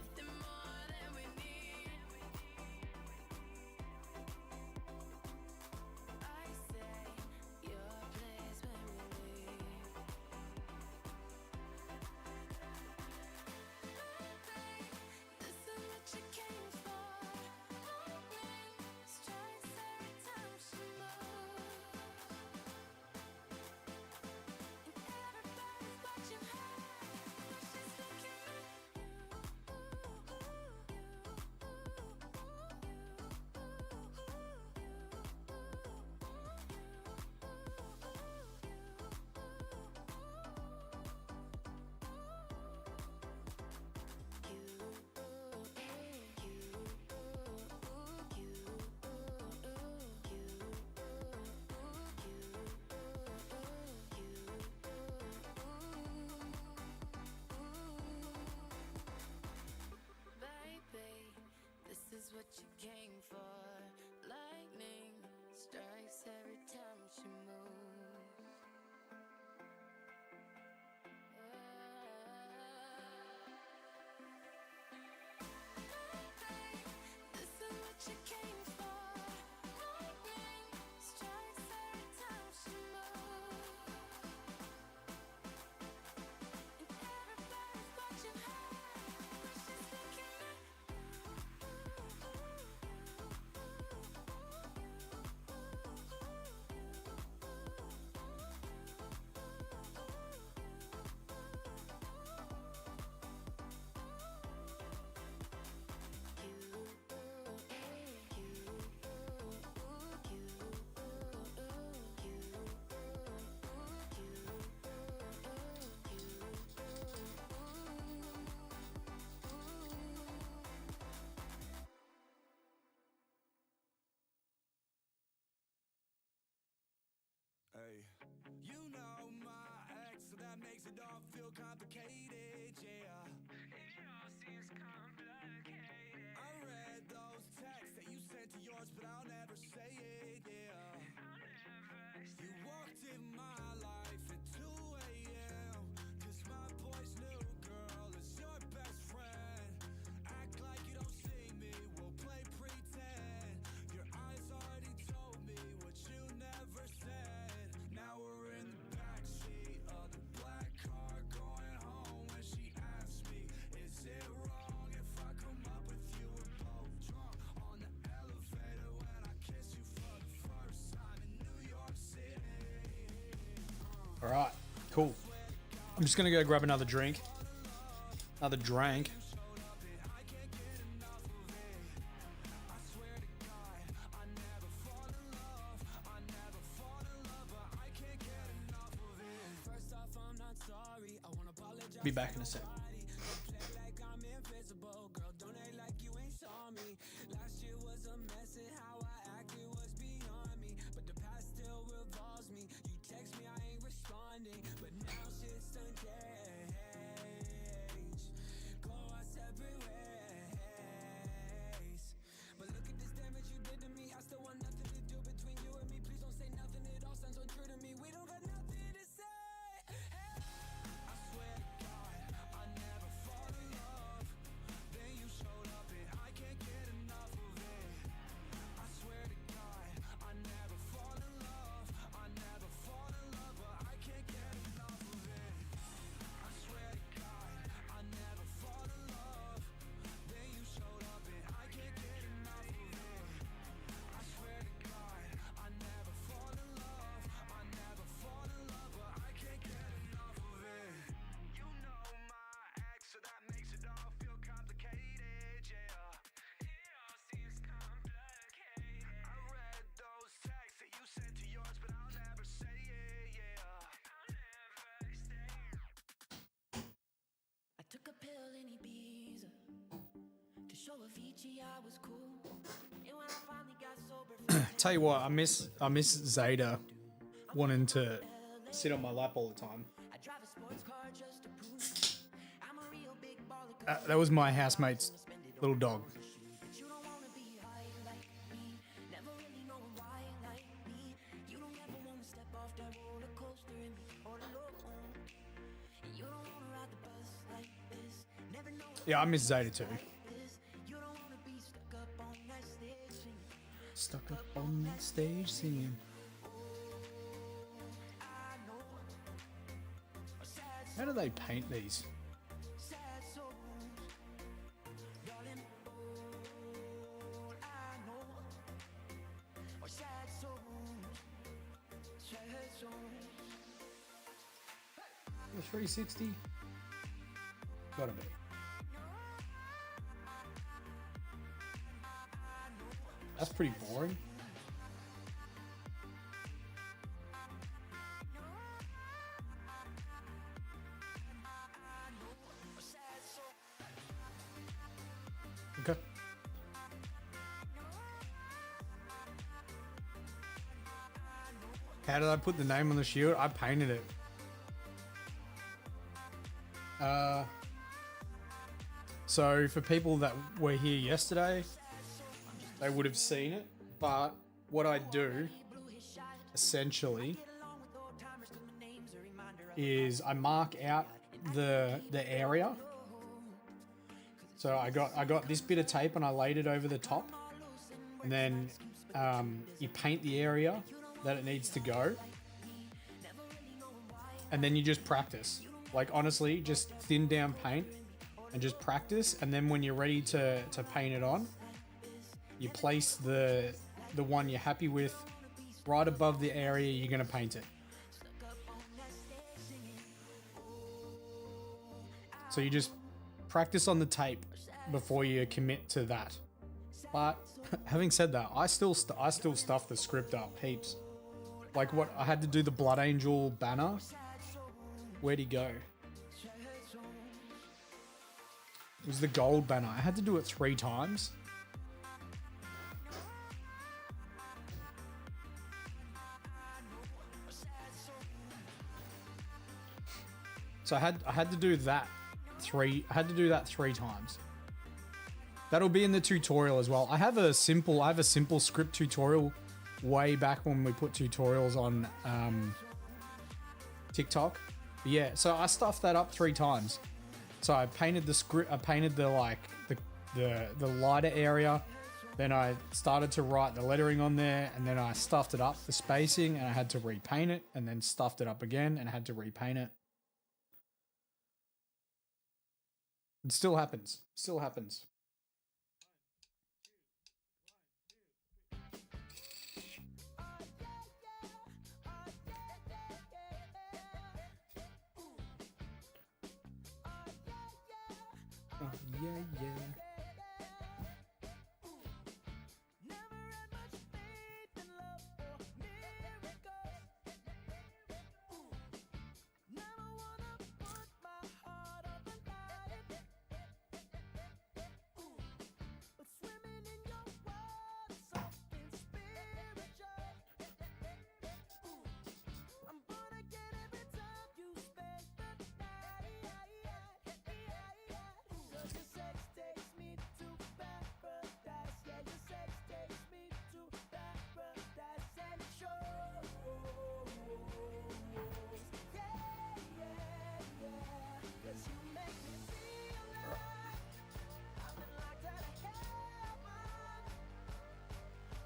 What you came for. Lightning strikes every time she moves. This is what you came for. Lightning strikes every time she moves, and everybody's watching her, but she's looking at. Hey, you know my ex, so that makes it all feel complicated, yeah. It all seems complicated. I read those texts that you sent to yours, but I'll never say it, yeah. You walked in my life at 2 a.m. Cause my boy's new girl is your best friend. Act like you don't see me, we'll play pretend. Your eyes already told me what you never said. Now we're in the backseat of the black car going home. When she asked me, is it wrong if I come up with you? We're both drunk on the elevator when I kiss you for the first time in New York City. All right, cool. I'm just gonna go grab another drink. Another drink. Be back in a sec. Last year was a mess and how I acted was beyond me. Tell you what, I miss Zeta wanting to sit on my lap all the time. That was my housemate's little dog. Yeah, I miss Zeta too. Stuck up on that stage singing. How do they paint these? The 360? Gotta be. That's pretty boring. Okay. How did I put the name on the shield? I painted it. So for people that were here yesterday, they would have seen it, but what I do essentially is I mark out the area. So I got this bit of tape and I laid it over the top, and then you paint the area that it needs to go, and then you just practice. Like honestly, just thin down paint and just practice, and then when you're ready to paint it on, you place the one you're happy with right above the area you're going to paint it. So you just practice on the tape before you commit to that. But having said that, I still stuff the script up heaps. Like what I had to do, the Blood Angel banner. Where'd he go? It was the gold banner. I had to do it 3 times. So I had to do that 3 times. That'll be in the tutorial as well. I have a simple script tutorial way back when we put tutorials on TikTok. But yeah, so I stuffed that up 3 times. So I painted the script, I painted the lighter area, then I started to write the lettering on there, and then I stuffed it up, the spacing, and I had to repaint it, and then stuffed it up again and I had to repaint it. It still happens. Still happens. Oh, yeah, yeah.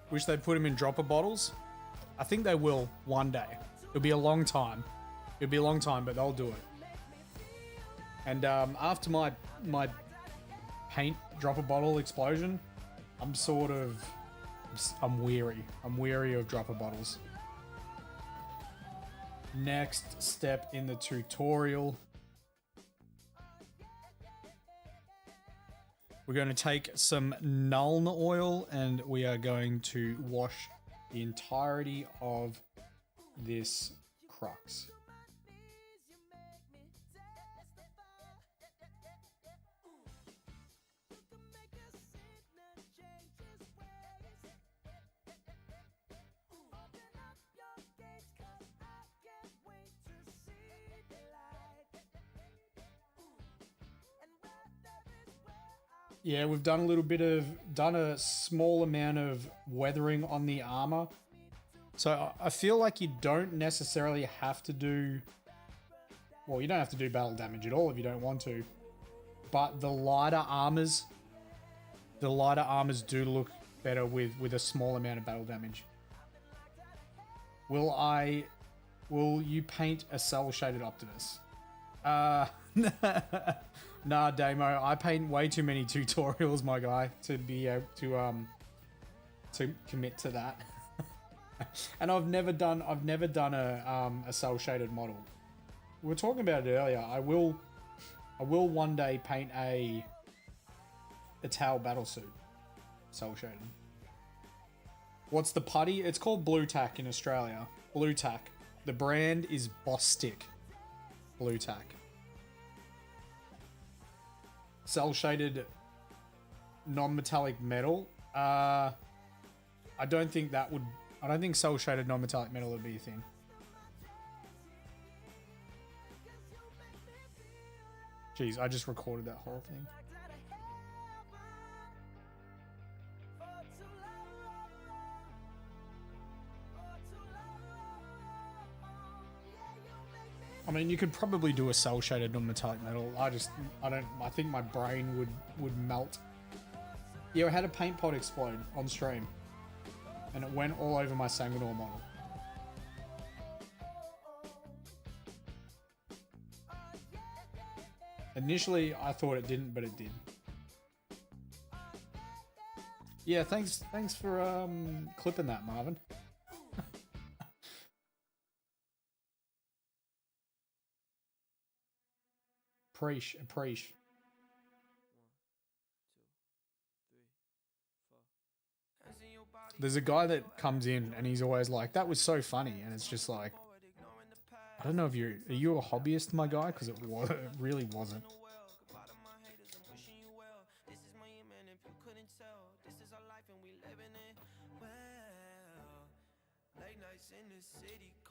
Wish they'd put him in dropper bottles. I think they will one day. It'll be a long time. It'll be a long time, but they'll do it. And after my paint dropper bottle explosion, I'm weary. I'm weary of dropper bottles. Next step in the tutorial. We're going to take some Nuln oil and we are going to wash the entirety of this crux. Yeah, we've done a small amount of weathering on the armor. So I feel like you don't necessarily have to do, well, you don't have to do battle damage at all if you don't want to. But the lighter armors do look better with a small amount of battle damage. Will you paint a cell shaded Optimus? Nah, Damo. I paint way too many tutorials, my guy, to be able to commit to that. And I've never done a cell shaded model. We were talking about it earlier. I will one day paint a Tau battlesuit cell shaded. What's the putty? It's called Blue Tack in Australia. Blue Tack. The brand is Boss Stick. Blue Tack. Cell shaded non-metallic metal. I don't think cell shaded non-metallic metal would be a thing. Jeez, I just recorded that whole thing. I mean, you could probably do a cell shaded non-metallic metal. I think my brain would melt. Yeah, I had a paint pot explode on stream, and it went all over my Sanguinor model. Initially, I thought it didn't, but it did. Yeah, thanks for clipping that, Marvin. Preach. There's a guy that comes in and he's always like, "That was so funny," and it's just like, I don't know if are you a hobbyist, my guy? Because it really wasn't.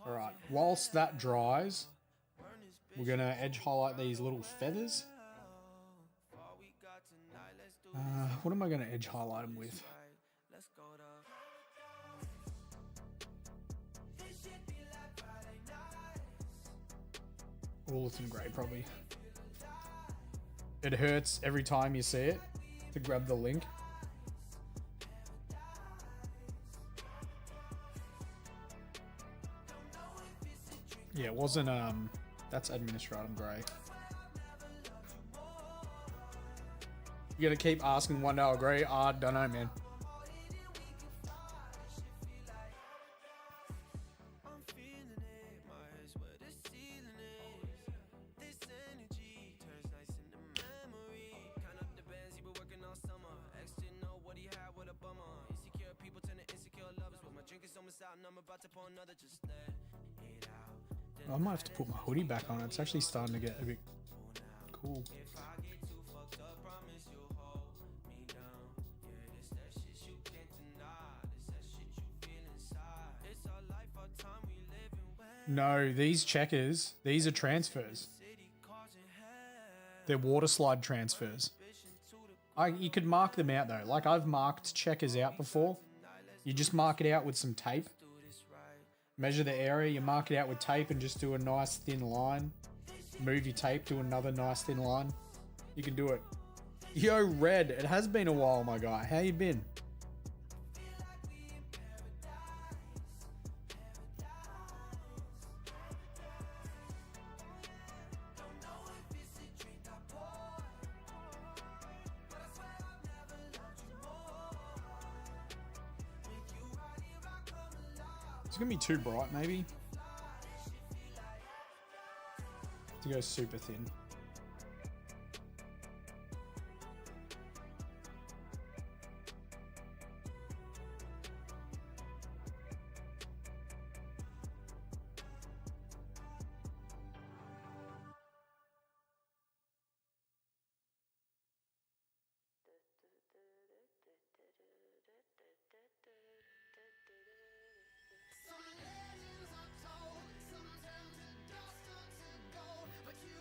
All right. Whilst that dries, we're gonna edge highlight these little feathers. What am I gonna edge highlight them with? Bulletin grey, probably. It hurts every time you see it to grab the link. Yeah, it wasn't, that's Administratum grey. You gotta keep asking $1 grey? I don't know, man. I might have to put my hoodie back on. It's actually starting to get a bit cool. No, these checkers, these are transfers. They're water slide transfers. You could mark them out though. Like I've marked checkers out before. You just mark it out with some tape. Measure the area, you mark it out with tape and just do a nice thin line. Move your tape to another nice thin line. You can do it. Yo, Red, it has been a while, my guy. How you been? It's gonna be too bright, maybe. To go super thin.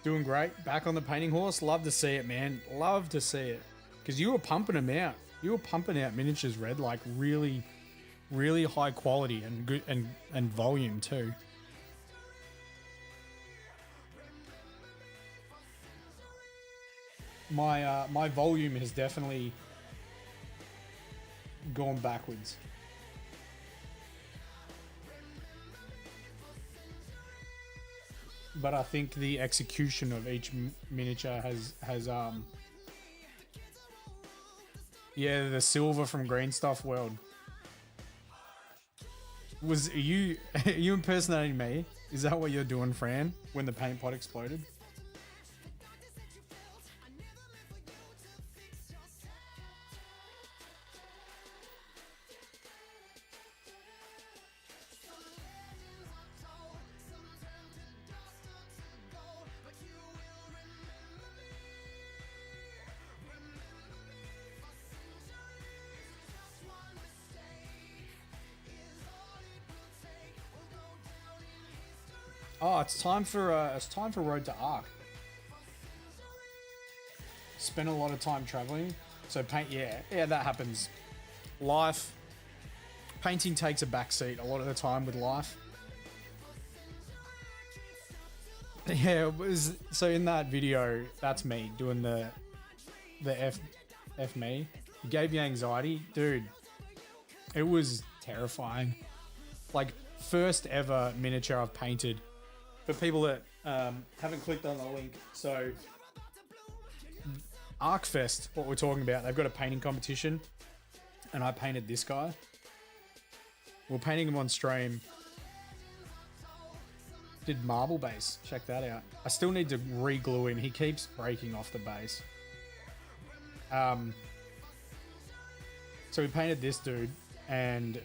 Doing great. Back on the painting horse. Love to see it, man. Love to see it. Because you were pumping them out. You were pumping out miniatures, Red, like really, really high quality and good and volume too. My volume has definitely gone backwards. But I think the execution of each miniature has yeah, the silver from Green Stuff World. Are you impersonating me? Is that what you're doing, Fran? When the paint pot exploded? Oh, it's time for Road to Ark. Spent a lot of time traveling, so paint. Yeah, that happens. Life, painting takes a backseat a lot of the time with life. Yeah, it was, so in that video, that's me doing the F me. It gave you anxiety, dude. It was terrifying. Like, first ever miniature I've painted. For people that haven't clicked on the link, so ArkFest, what we're talking about, they've got a painting competition, and I painted this guy. We're painting him on stream. Did marble base, check that out. I still need to re-glue him. He keeps breaking off the base. So we painted this dude, and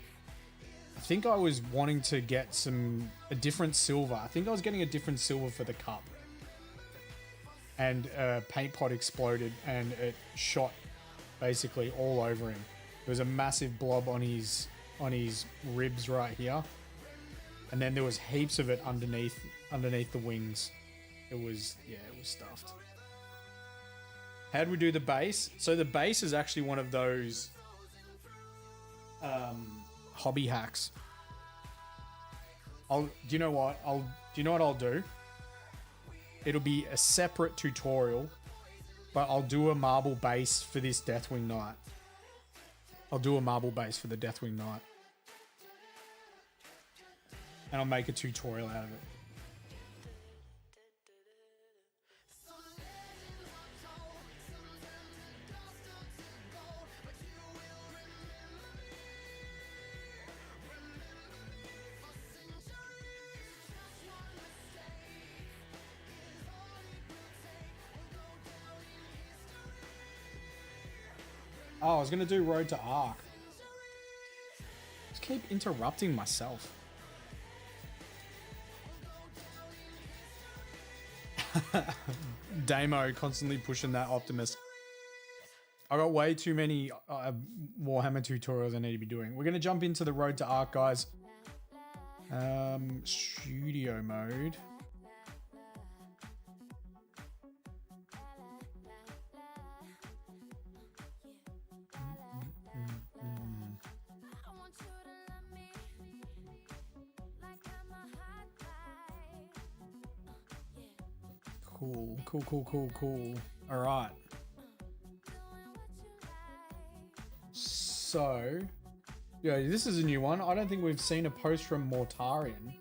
I think I was wanting to get a different silver. I think I was getting a different silver for the cup. And a paint pot exploded and it shot basically all over him. There was a massive blob on his ribs right here. And then there was heaps of it underneath the wings. It was stuffed. How do we do the base? So the base is actually one of those hobby hacks. Do you know what I'll do? It'll be a separate tutorial, but I'll do a marble base for this Deathwing Knight. I'll do a marble base for the Deathwing Knight. And I'll make a tutorial out of it. Oh, I was going to do Road to Ark. Just keep interrupting myself. Damo constantly pushing that Optimus. I got way too many Warhammer tutorials I need to be doing. We're going to jump into the Road to Ark, guys. Studio mode. Cool. All right. So, yeah, this is a new one. I don't think we've seen a post from Mortarian.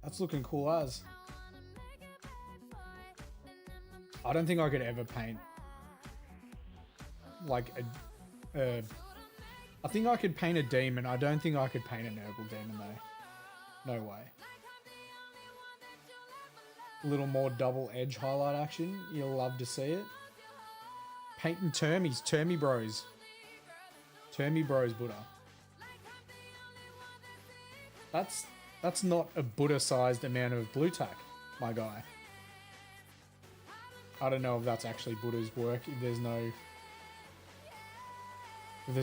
That's looking cool as. I don't think I could ever paint like I think I could paint a demon. I don't think I could paint an Nurgle demon though. No way. A little more double edge highlight action. You'll love to see it. Painting Termies. Termy Bros. Termy Bros Buddha. That's not a Buddha sized amount of blue tack, my guy. I don't know if that's actually Buddha's work, if there's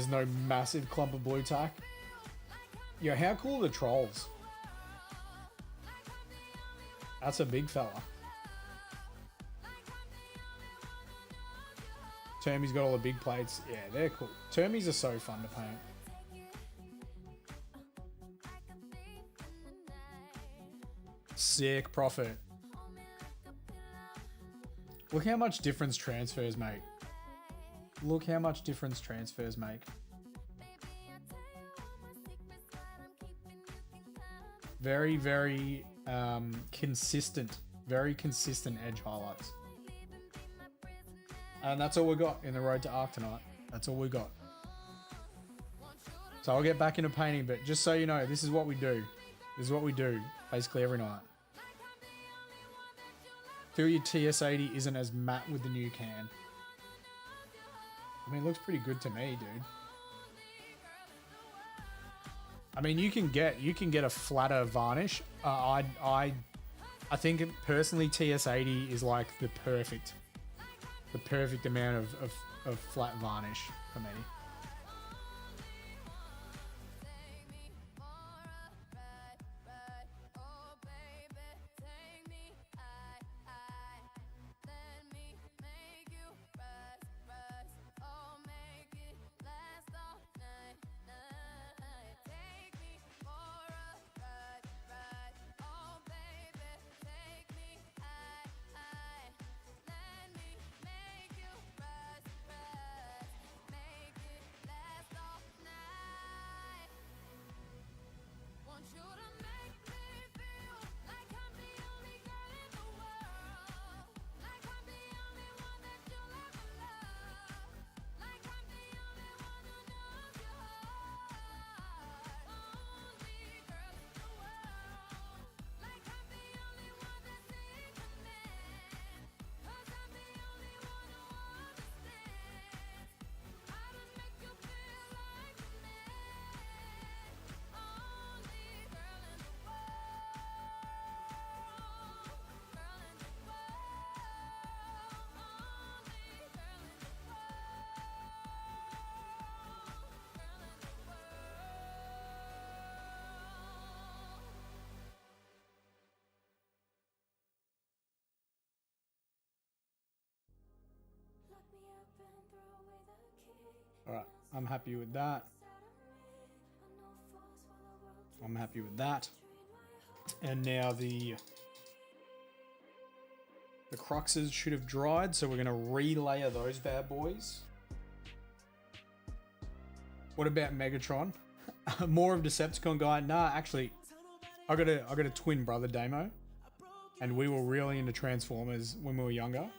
no massive clump of blue tack. Yo, how cool are the trolls? That's a big fella. Termy's got all the big plates. Yeah, they're cool. Termys are so fun to paint. Sick profit. Look how much difference transfers make. Look how much difference transfers make. Very, very consistent. Very consistent edge highlights. And that's all we got in the road to Arc tonight. That's all we got. So I'll get back into painting, but just so you know, this is what we do. This is what we do basically every night. Feel your TS80 isn't as matte with the new can. I mean, it looks pretty good to me, dude. I mean, you can get a flatter varnish. I think personally TS80 is like the perfect amount of flat varnish for me. All right, I'm happy with that. I'm happy with that. And now the cruxes should have dried, so we're going to relayer those bad boys. What about Megatron? More of Decepticon guy? Nah, actually, I got a twin brother, Damo, and we were really into Transformers when we were younger,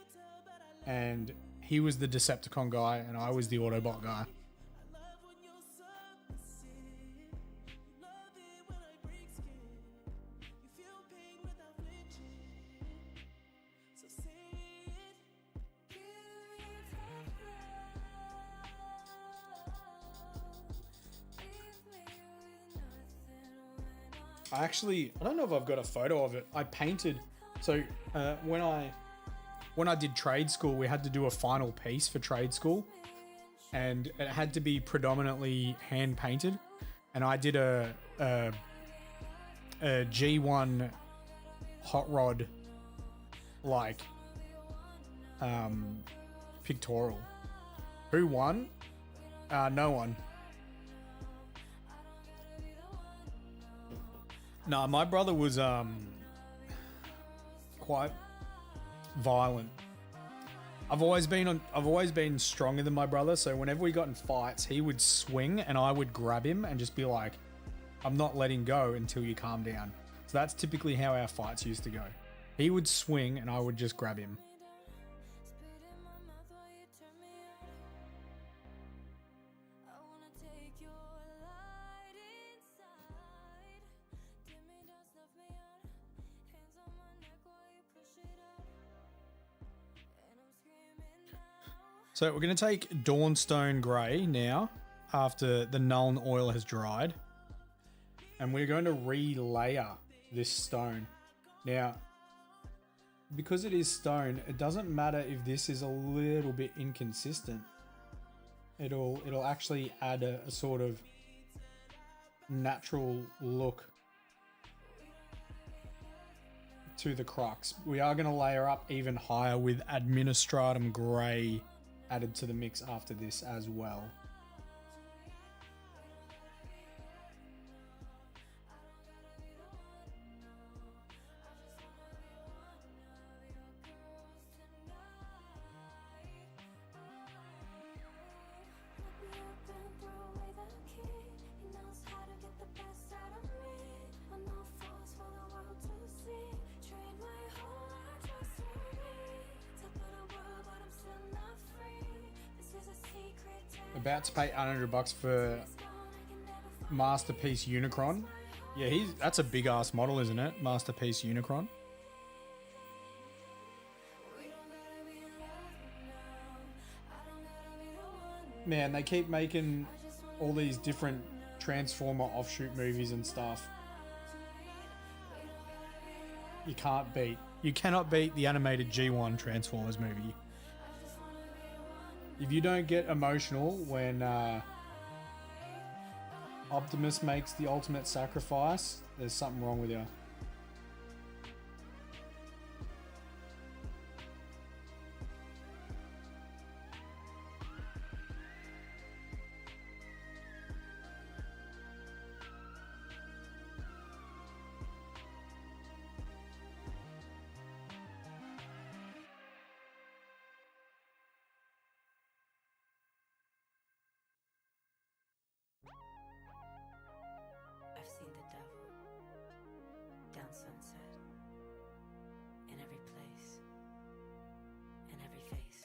and he was the Decepticon guy, and I was the Autobot guy. I don't know if I've got a photo of it. I painted, so when I did trade school, we had to do a final piece for trade school, and it had to be predominantly hand painted, and I did a G1 hot rod like pictorial. Who won? No one. No, my brother was quite violent. I've always been stronger than my brother, so whenever we got in fights, he would swing and I would grab him and just be like, I'm not letting go until you calm down. So that's typically how our fights used to go. He would swing and I would just grab him. So we're going to take Dawnstone Grey now, after the Nuln oil has dried, and we're going to relayer this stone. Now, because it is stone, it doesn't matter if this is a little bit inconsistent. It'll actually add a sort of natural look to the crux. We are going to layer up even higher with Administratum Grey added to the mix after this as well. About to pay $100 for Masterpiece Unicron. Yeah, that's a big ass model, isn't it? Masterpiece Unicron. Man, they keep making all these different Transformer offshoot movies and stuff. You cannot beat the animated G1 Transformers movie. If you don't get emotional when Optimus makes the ultimate sacrifice, there's something wrong with you. I've seen the devil down Sunset, in every place, in every face.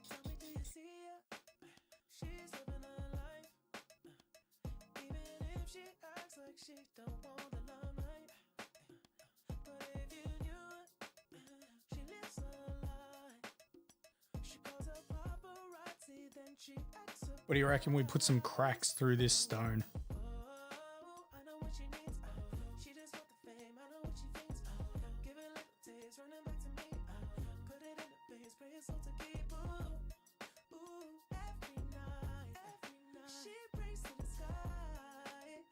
Tell me, do you see her? She's living her life. Even if she acts like she don't want the limelight. But if you knew her, she lives a lie. She calls her paparazzi, then she acts up. What do you reckon we put some cracks through this stone? I know what she needs. She just want the fame. I know what she thinks. Give it little taste, running back to me. Put it in the face, pray it's all to keep. Every night, she prays to the sky.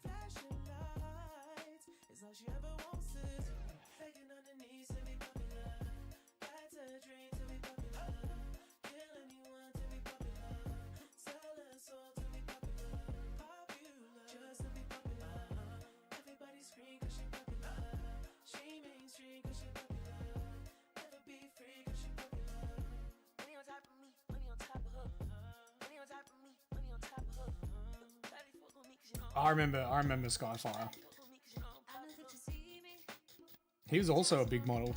Flashing lights is all she ever wants is begging on her knees to be popular. That's a dream to be popular. Kill anyone to be popular. Sell her soul to be popular. Popular, just to be popular. Everybody scream 'cause she popular. She mainstream 'cause she popular. Never be free 'cause she popular. Money on top of me, money on top of her. Money on top of me, money on top of her. Daddy fuck with me 'cause you know I remember Skyfire. fuck with me 'cause you know I'm popular. He was also a big model.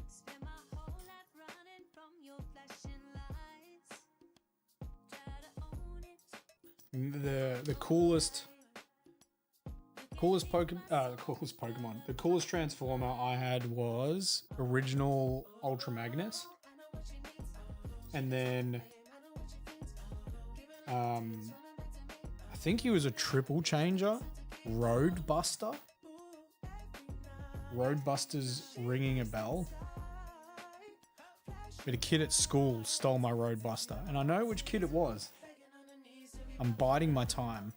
Spend my whole life running from your flashing lights. Try to own it. The coolest Pokemon. The coolest Transformer I had was original Ultra Magnus. And then I think he was a triple changer. Roadbuster. Roadbuster's ringing a bell. But a kid at school stole my Roadbuster. And I know which kid it was. I'm biding my time.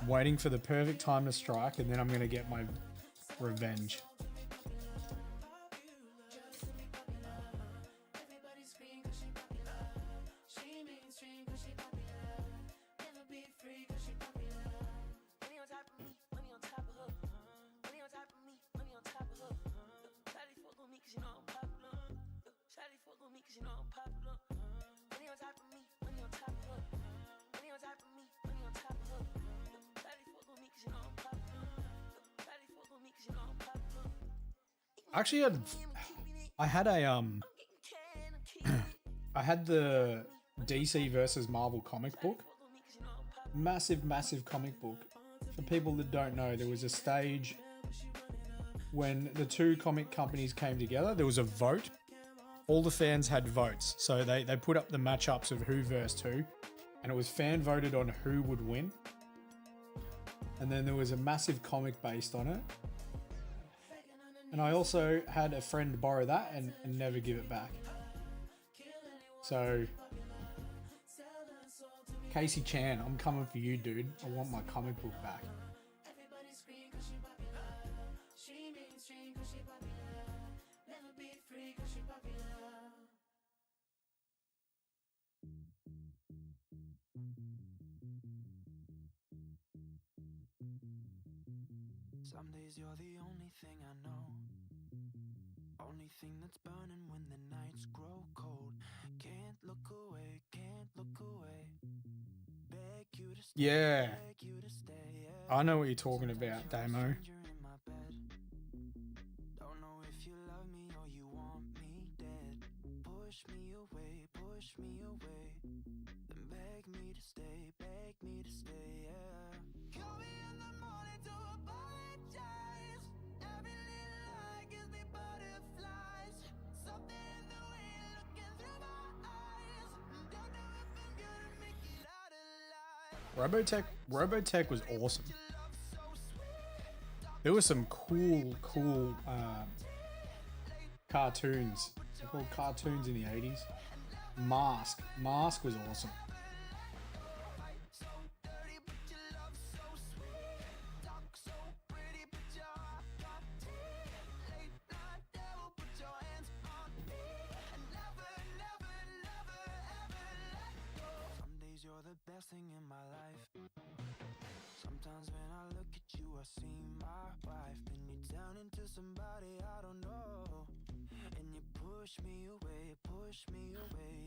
I'm waiting for the perfect time to strike, and then I'm going to get my revenge. Everybody scream 'cause she popular. She mainstream 'cause she popular. Never be free 'cause she popular. Money on top of me, money on top of her. Money on top of me, money on top of her. Shawty fuck with me 'cause you know I'm popular. Shawty fuck with me 'cause you know I'm popular. Money on top of me, money on top of her. Money on top of me, money on top of her. Shawty fuck with me 'cause you know I'm popular. Shawty fuck with me 'cause you know I'm popular. Actually, I had I had the DC versus Marvel comic book. Massive comic book. For people that don't know, there was a stage when the two comic companies came together. There was a vote. All the fans had votes. So they put up the matchups of who versus who. And it was fan voted on who would win. And then there was a massive comic based on it. And I also had a friend borrow that and never give it back. So Casey Chan, I'm coming for you, dude. I want my comic book back. Everybody scream 'cause she popular. She mainstream 'cause she popular. Never be free 'cause she popular. Some days you're the only thing I know. Only thing that's burning when the nights grow cold. Can't look away, can't look away. Beg you to stay, Yeah, beg you to stay. Yeah. I know what you're talking about, Damo. Stranger in my bed. Don't know if you love me or you want me dead. Push me away, then beg me to stay, yeah. Call me in the morning to apologize. Every little lie gives me butterflies. Something in the way you're looking through my eyes. Don't know if I'm gonna make it out alive. Robotech was awesome. There were some cool cartoons. They're called cartoons in the 80s. Mask was awesome. Some days you're the best thing in my life. Sometimes when I look at you, I see my wife. Then you turn into somebody I don't know. And you push me away,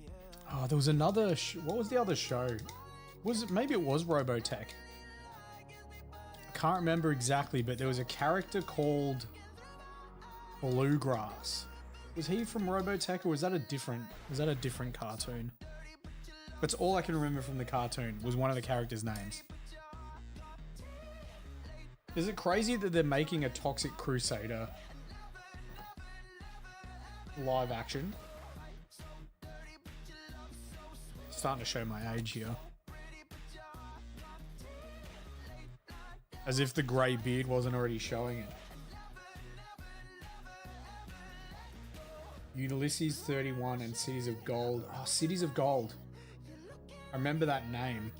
yeah. Oh, there was another. What was the other show? Was it? Maybe it was Robotech. I can't remember exactly, but there was a character called Bluegrass. Was he from Robotech, or was that a different? Was that a different cartoon? That's all I can remember from the cartoon. Was one of the characters' names. Is it crazy that they're making a Toxic Crusader live action? Starting to show my age here. As if the grey beard wasn't already showing it. Ulysses 31 and Cities of Gold. Oh, Cities of Gold. I remember that name.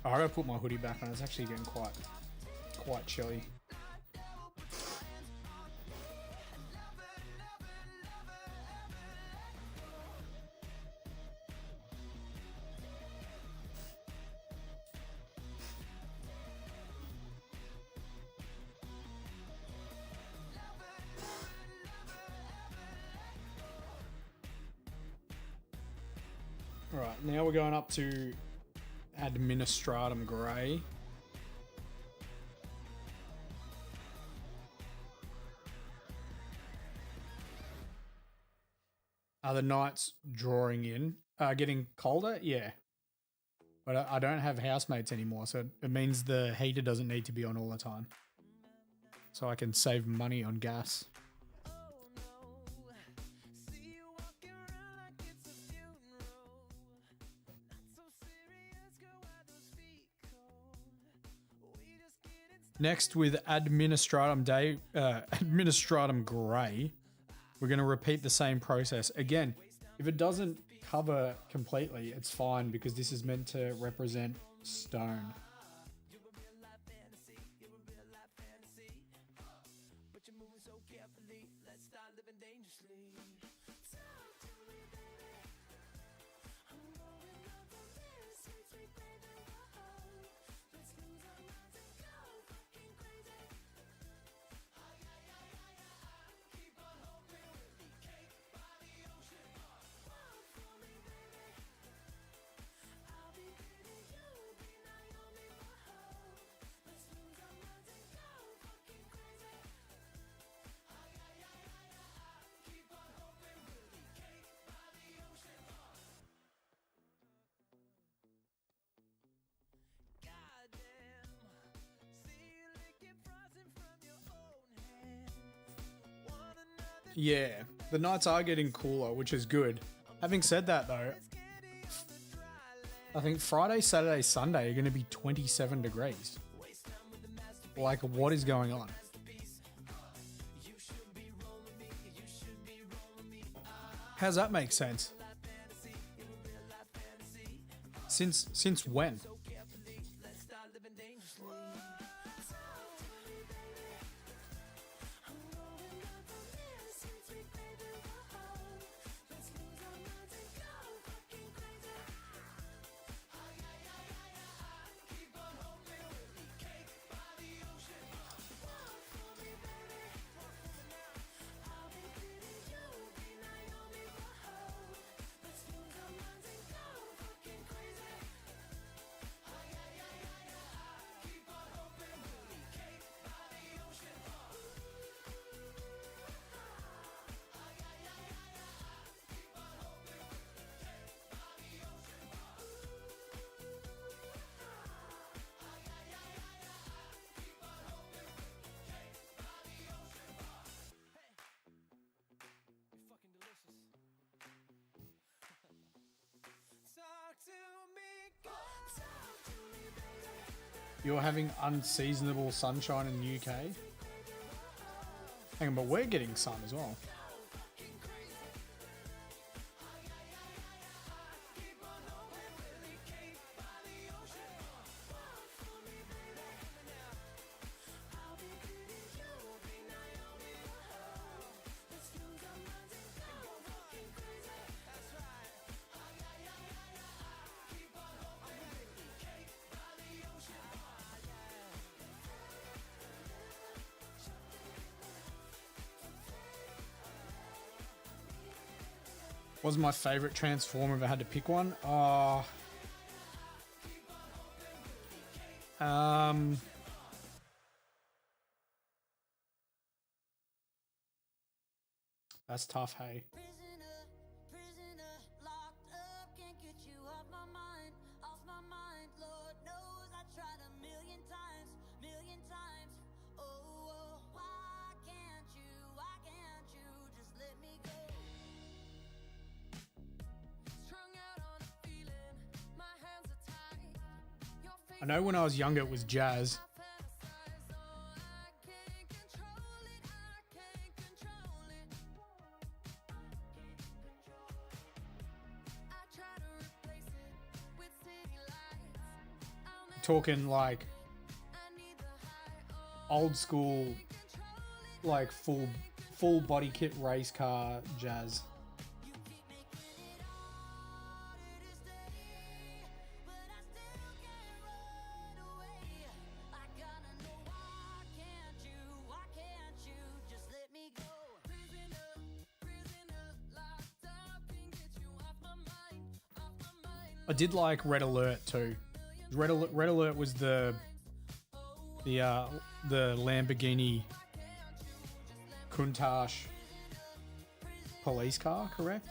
Oh, I gotta put my hoodie back on. It's actually getting quite chilly. Alright, now we're going up to Administratum Grey. Are the nights drawing in? Getting colder? Yeah. But I don't have housemates anymore, so it means the heater doesn't need to be on all the time. So I can save money on gas. Next, with Administratum Grey, we're going to repeat the same process. Again, if it doesn't cover completely, it's fine because this is meant to represent stone. Yeah, the nights are getting cooler, which is good. Having said that, though, I think Friday, Saturday, Sunday are going to be 27 degrees. Like, what is going on? How's that make sense? Since when? You're having unseasonable sunshine in the UK? Hang on, but we're getting sun as well. Was my favorite Transformer if I had to pick one? That's tough, hey. Prisoner, locked up, can't get you off my mind, Lord knows I tried a million times, oh, why can't you just let me go? Strung out on a feeling, my hands are tied, your face I know when I was younger it was jazz. fantasize, oh, I can't control it, I try to replace it with city lights, I'll never Talking like need the high, oh, old school, like full body kit race car jazz. you keep making it harder to stay, but I still can't run away, I gotta know why can't you just let me go? Prisoner, locked up, can't get you off my mind, I did like Red Alert too. Red Alert was the Lamborghini Countach police car, correct?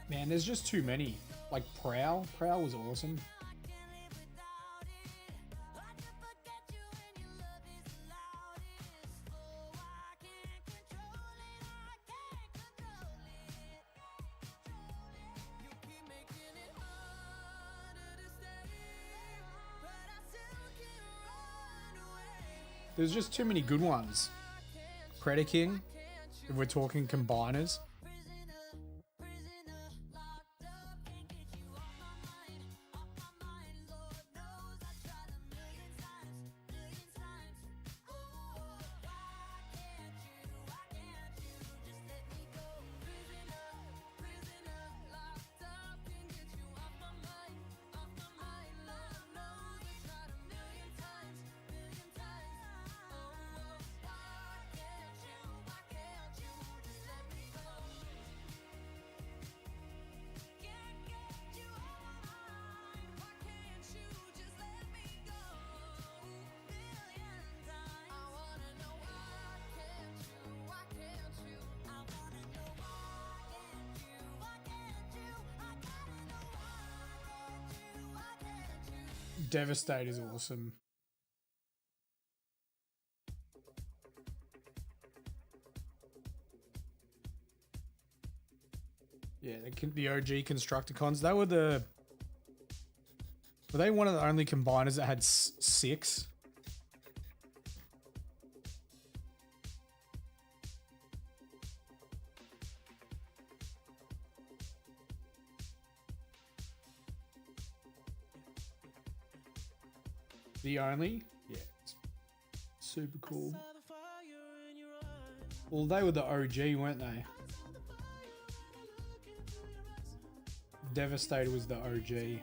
Man, there's just too many. Like Prowl was awesome. There's just too many good ones. Predaking, if we're talking combiners. Devastate is awesome. Yeah, the OG Constructicons. They were the. Were they one of the only combiners that had 6? The only? Yeah. It's super cool. Well, they were the OG, weren't they? Devastator was the OG.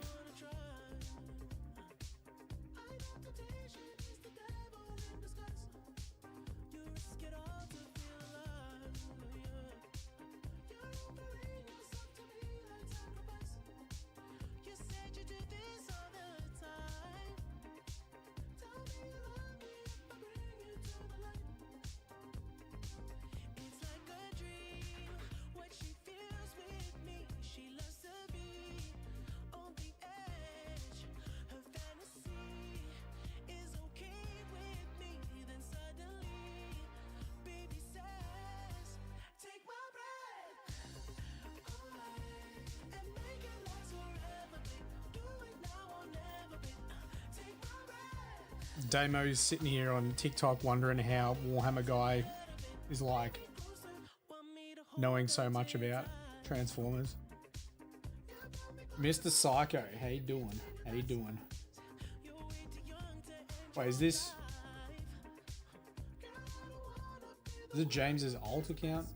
Damo's sitting here on TikTok wondering how Warhammer guy is like knowing so much about Transformers. Mr. Psycho, how you doing? How you doing? Wait, is it James's alt account?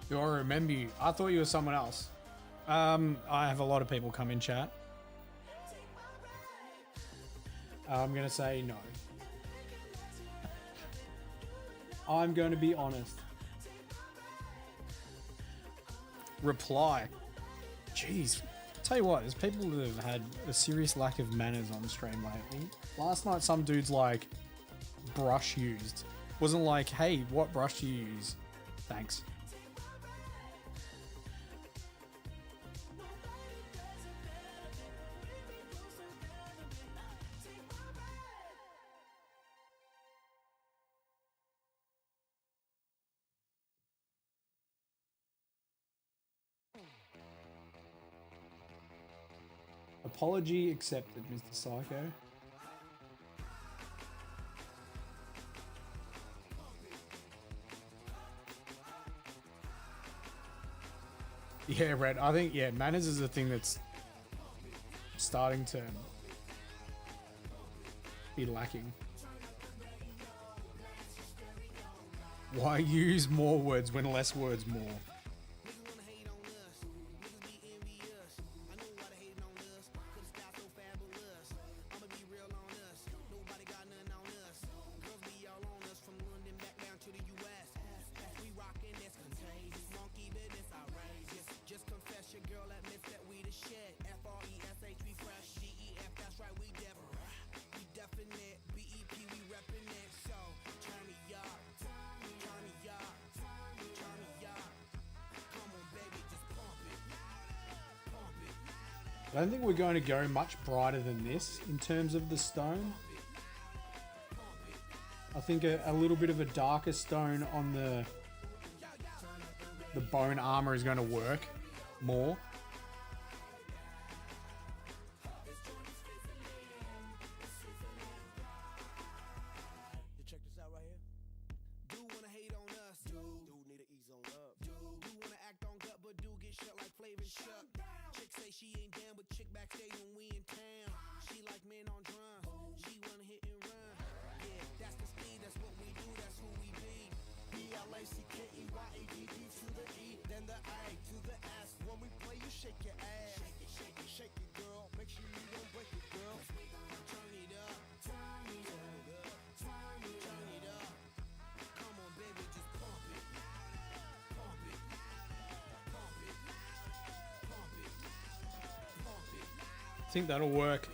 Do I remember you? I thought you were someone else. I have a lot of people come in chat. I'm going to say no. I'm going to be honest. Reply. Jeez. Tell you what, there's people that have had a serious lack of manners on stream lately. Last night, some dude's like, brush used. Wasn't like, hey, what brush do you use? Thanks. Apology accepted, Mr. Psycho. Yeah, Red. I think, yeah, manners is a thing that's starting to be lacking. Why use more words when less words more? I don't think we're going to go much brighter than this in terms of the stone. I think a little bit of a darker stone on the bone armor is going to work. more. You check this out right here. Do wanna hate on us? Do need to ease on up? Do wanna act on gut, but do get shut like Flavor Shut? Chick say she ain't down, but chick backstage when we in town. She like men on drum. She wanna hit and run. Yeah, that's the speed. That's what we do. That's who we be. BLACKEYADD to the E, then the A to the S. When we play, you shake your ass. Shake it, girl. Make sure you don't break it, girl. Turn it up. Turn it up. Turn it up. Come on, baby, just pump it. Pump it. Pump it. Pump it. Pump it. I think that'll work.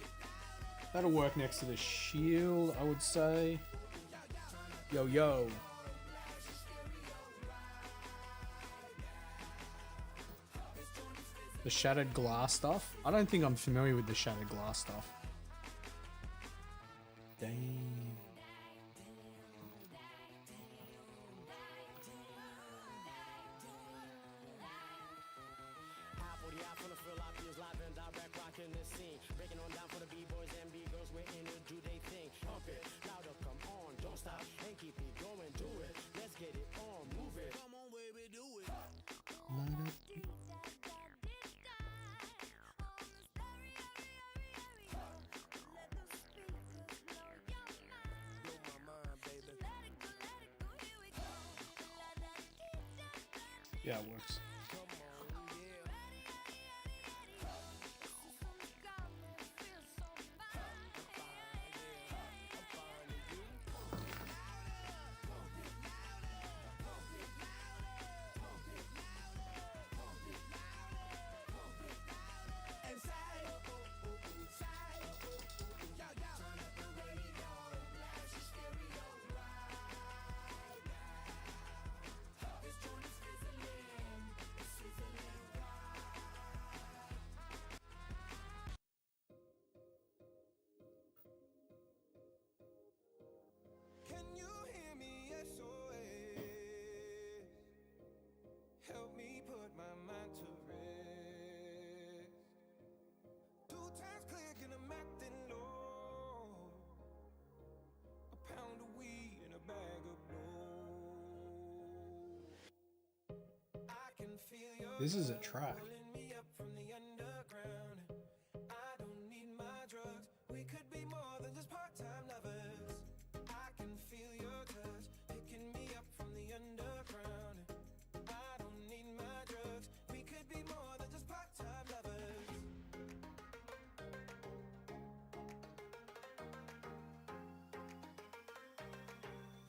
That'll work next to the shield, I would say. Yo, yo. The shattered glass stuff? I don't think I'm familiar with the shattered glass stuff. Dang. Come on, baby, do it. Blow my mind, baby. Yeah, it works. Come on, yeah. Can you hear me? SOS. Help me put my mind to rest. 2 times click and I'm acting low. A pound of weed and a bag of blow. I can feel your This is a track. pulling me up from the underground. I don't need my drugs. We could be more than just part-time lovers. I can feel your touch picking me up from the underground. I don't need my drugs. We could be more than just part-time lovers.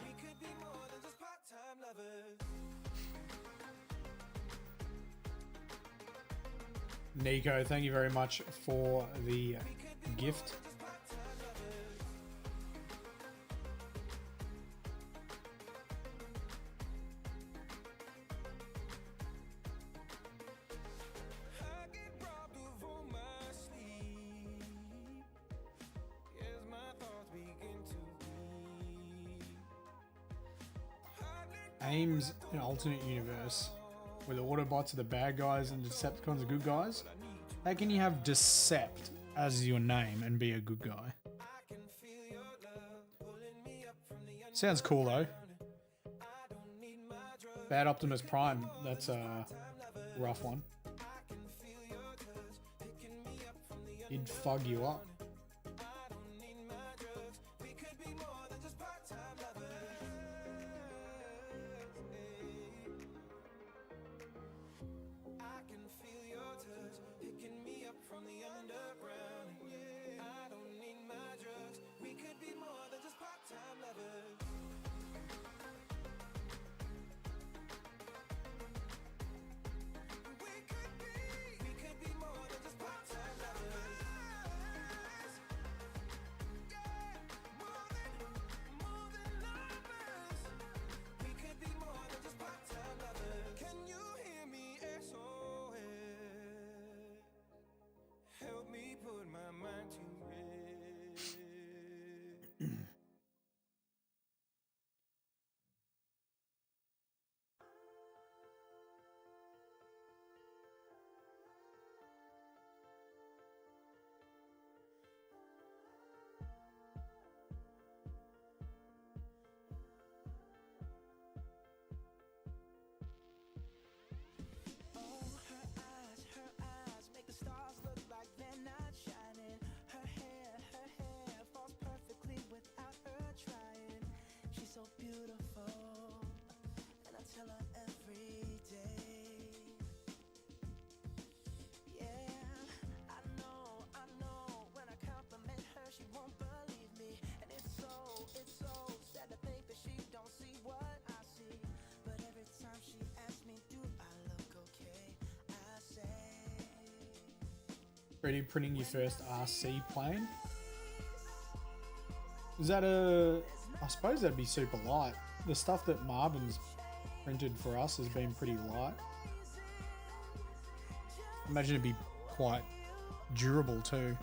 We could be more than just part-time lovers. Nico, thank you very much for the gift. I get robbed of all my sleep as my thoughts begin to bleed. Aim's an alternate universe where the Autobots are the bad guys and Decepticons are good guys. How can you have Decept as your name and be a good guy? Sounds cool though. Bad Optimus Prime, that's a rough one. He'd fug you up. 3D printing your first RC plane. Is that a... I suppose that'd be super light. The stuff that Marvin's printed for us has been pretty light. Imagine it'd be quite durable too.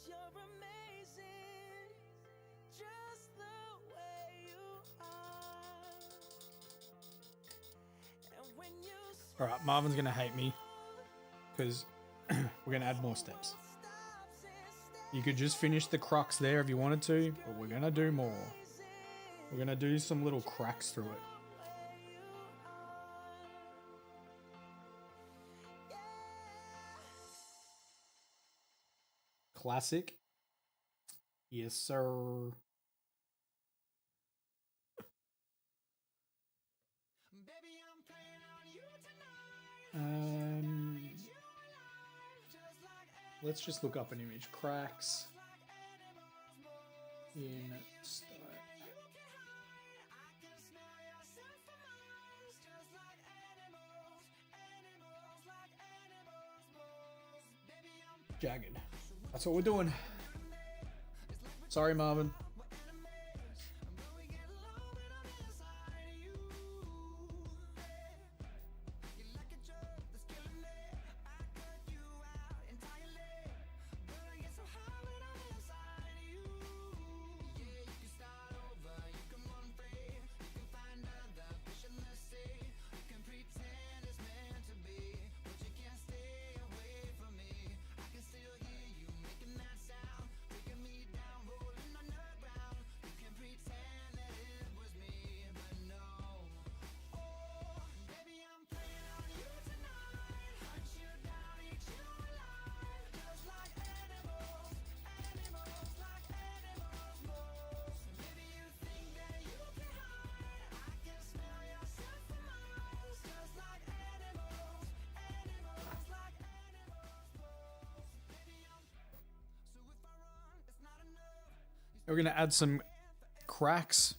You're amazing, just the way you are. And when you All right, Marvin's gonna hate me because we're gonna add more steps. You could just finish the crux there if you wanted to, but we're gonna do more. We're gonna do some little cracks through it. Classic. Yes, sir. Let's just look up an image. Cracks in stone. Jagged. That's what we're doing. Sorry, Marvin. We're going to add some cracks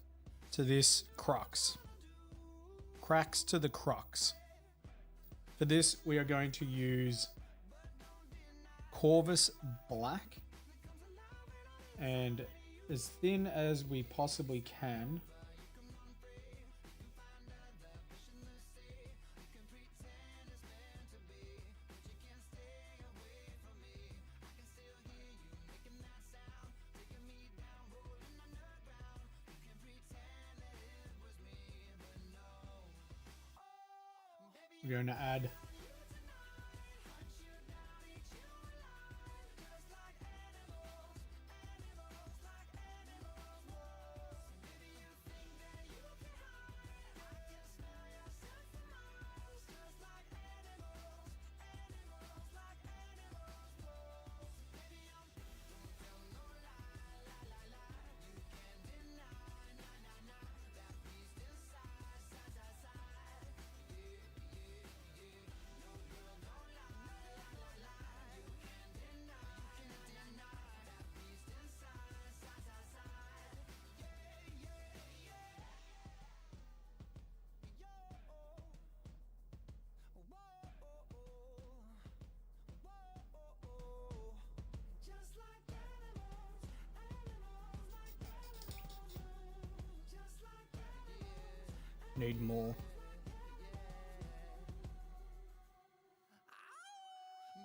to this crux. Cracks to the crux. For this, we are going to use Corvus Black and as thin as we possibly can. We're going to add Need more.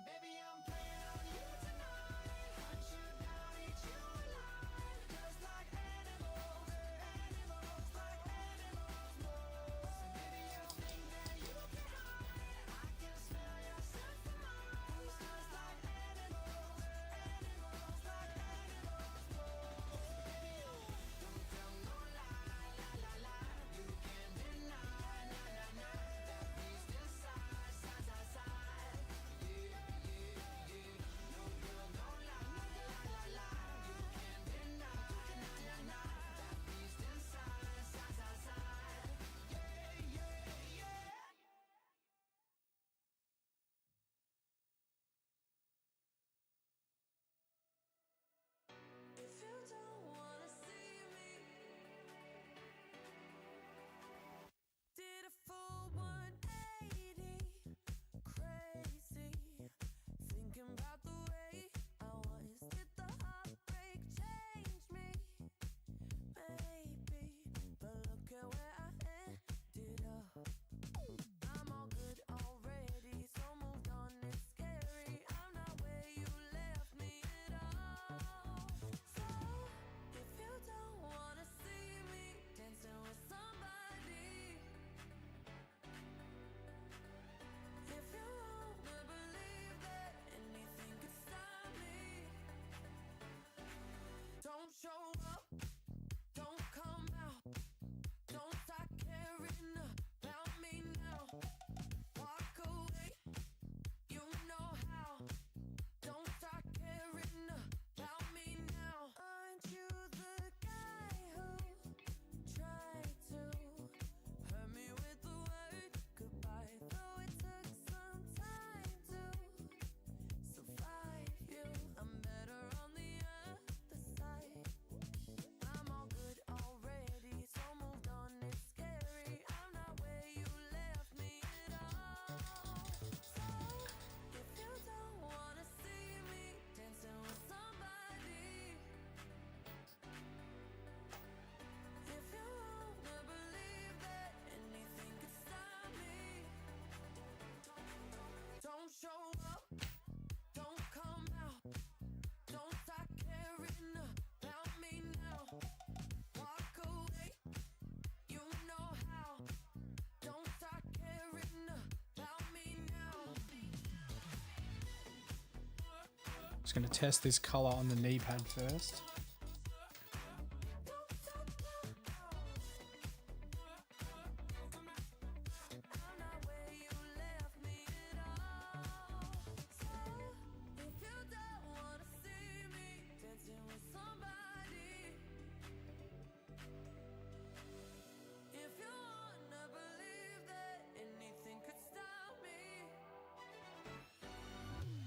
Baby, I'm playing on you tonight. Hunt you down, eat you alive. Just like animals, animals, like animals more. So baby, you think that you can hide? I can smell yourself from miles. Just like animals, animals, like animals more. So baby, don't tell no lie, la la la. You can't deny, na na na. That beast inside, side side side. If you don't wanna see me, did a full 180, crazy, thinking about the way I was. Did the heartbreak change me? Maybe, but look at where I ended up. I'm all good already, so moved on. It's scary. I'm not where you left me at all. So if you don't wanna see me dancing with somebody, if you wanna believe that anything could stop me, don't show up, don't come out, don't start caring about me now. Walk away, you know how. Don't start caring about me now. Aren't you the guy who tried to hurt me with the word goodbye? Though it took some time to survive you, I'm better on the other side. I'm all good already, so moved on. It's scary. I'm not where you left me at all. So if you don't wanna see me dancing with somebody, if you wanna believe that anything could stop me, don't show up, don't come out, don't start caring about me now. Walk away, you know how. Don't start caring about me now. Just gonna test this color on the knee pad first. I'm not where you left me at all. So if you don't wanna see me dancing with somebody, if you wanna believe that anything could stop me,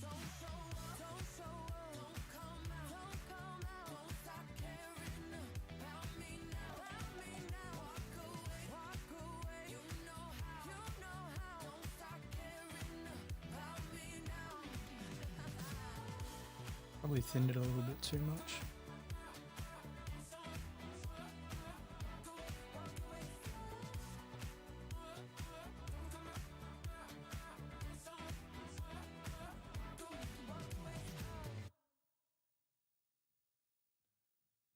don't show up, don't show up, don't come out, don't come out, don't start caring about me now, walk away, you know how, don't start caring about me now. Probably thinned it a little bit too much.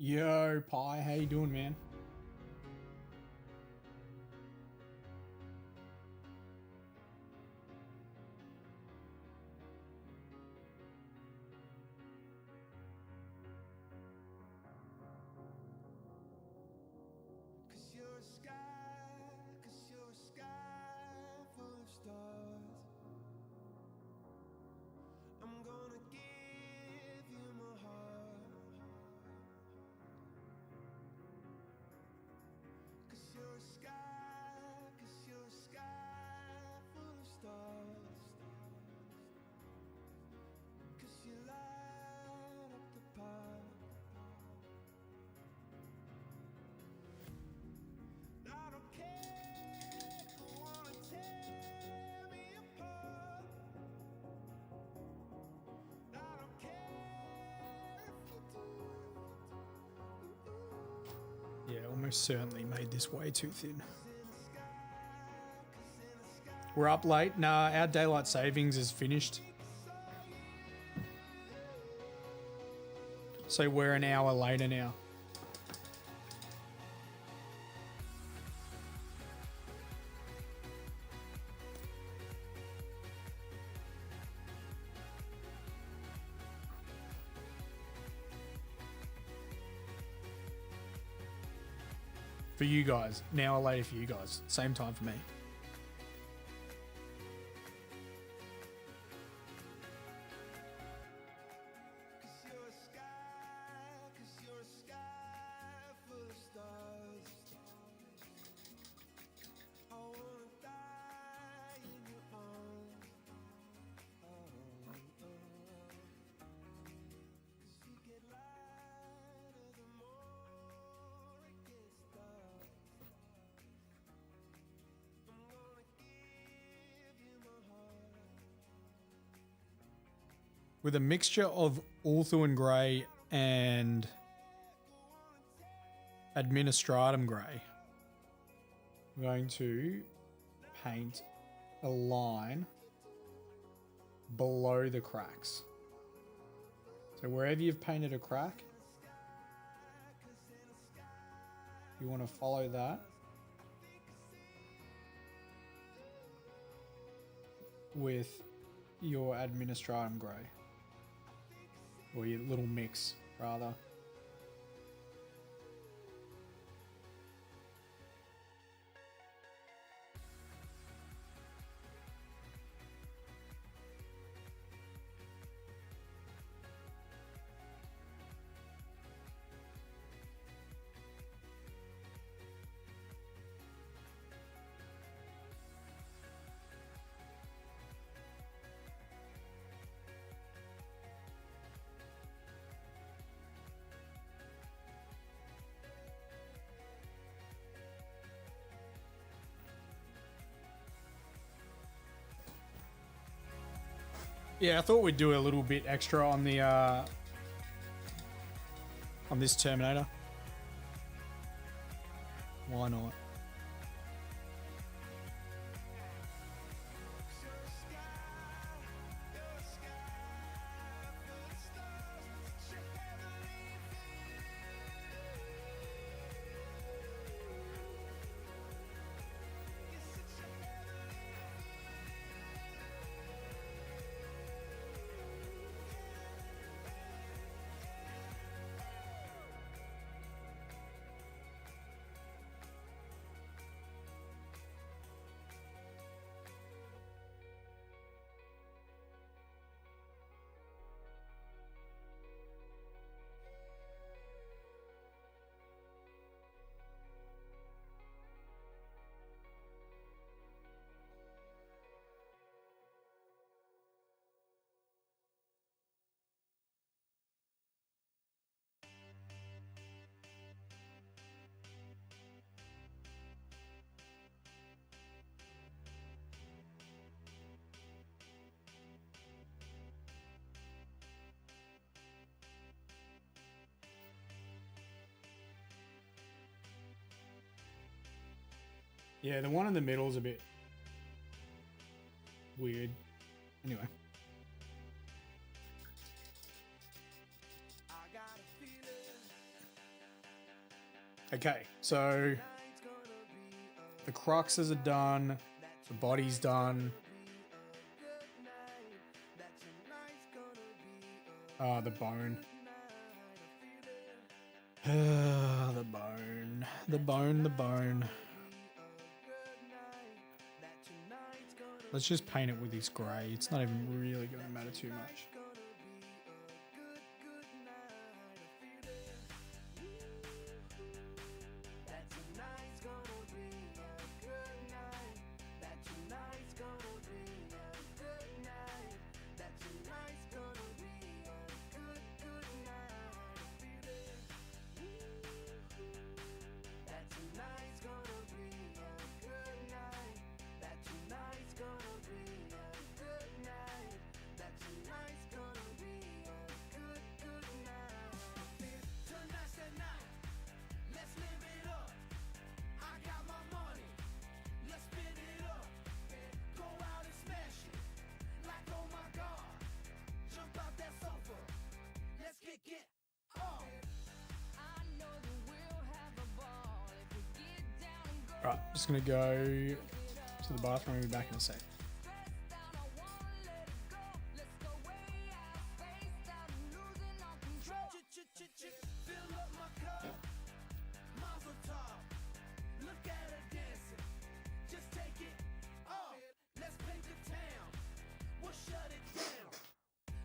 Yo, Pi, how you doing, man? Cause you're a sky, cause you're a sky full of stars. I'm gonna give you my heart. Cause you're a sky, cause you're a sky full of stars. Cause you light up the park. I don't care who wanna tear me apart. I don't care if you do. Yeah, almost certainly made this way too thin. In the sky, We're up late. Nah, our daylight savings is finished. So we're an hour later now. For you guys. An hour later for you guys. Same time for me. With a mixture of Ulthuan Grey and Administratum Grey, I'm going to paint a line below the cracks. So wherever you've painted a crack, you want to follow that with your Administratum Grey. Or your little mix, rather. Yeah, I thought we'd do a little bit extra on the on this Terminator. Why not? Yeah, the one in the middle is a bit weird. Anyway. Okay, so the cruxes are done, the body's done. The bone. The bone. The bone, the bone. Let's just paint it with this grey. It's not even really going to matter too much. Tonight's gonna be a good night. That tonight's gonna Right, just gonna go to the bathroom and be back in a sec. Fill up my cup, Mazel tov. Look at her dancing, just take it off. Let's paint the town, we'll shut it down.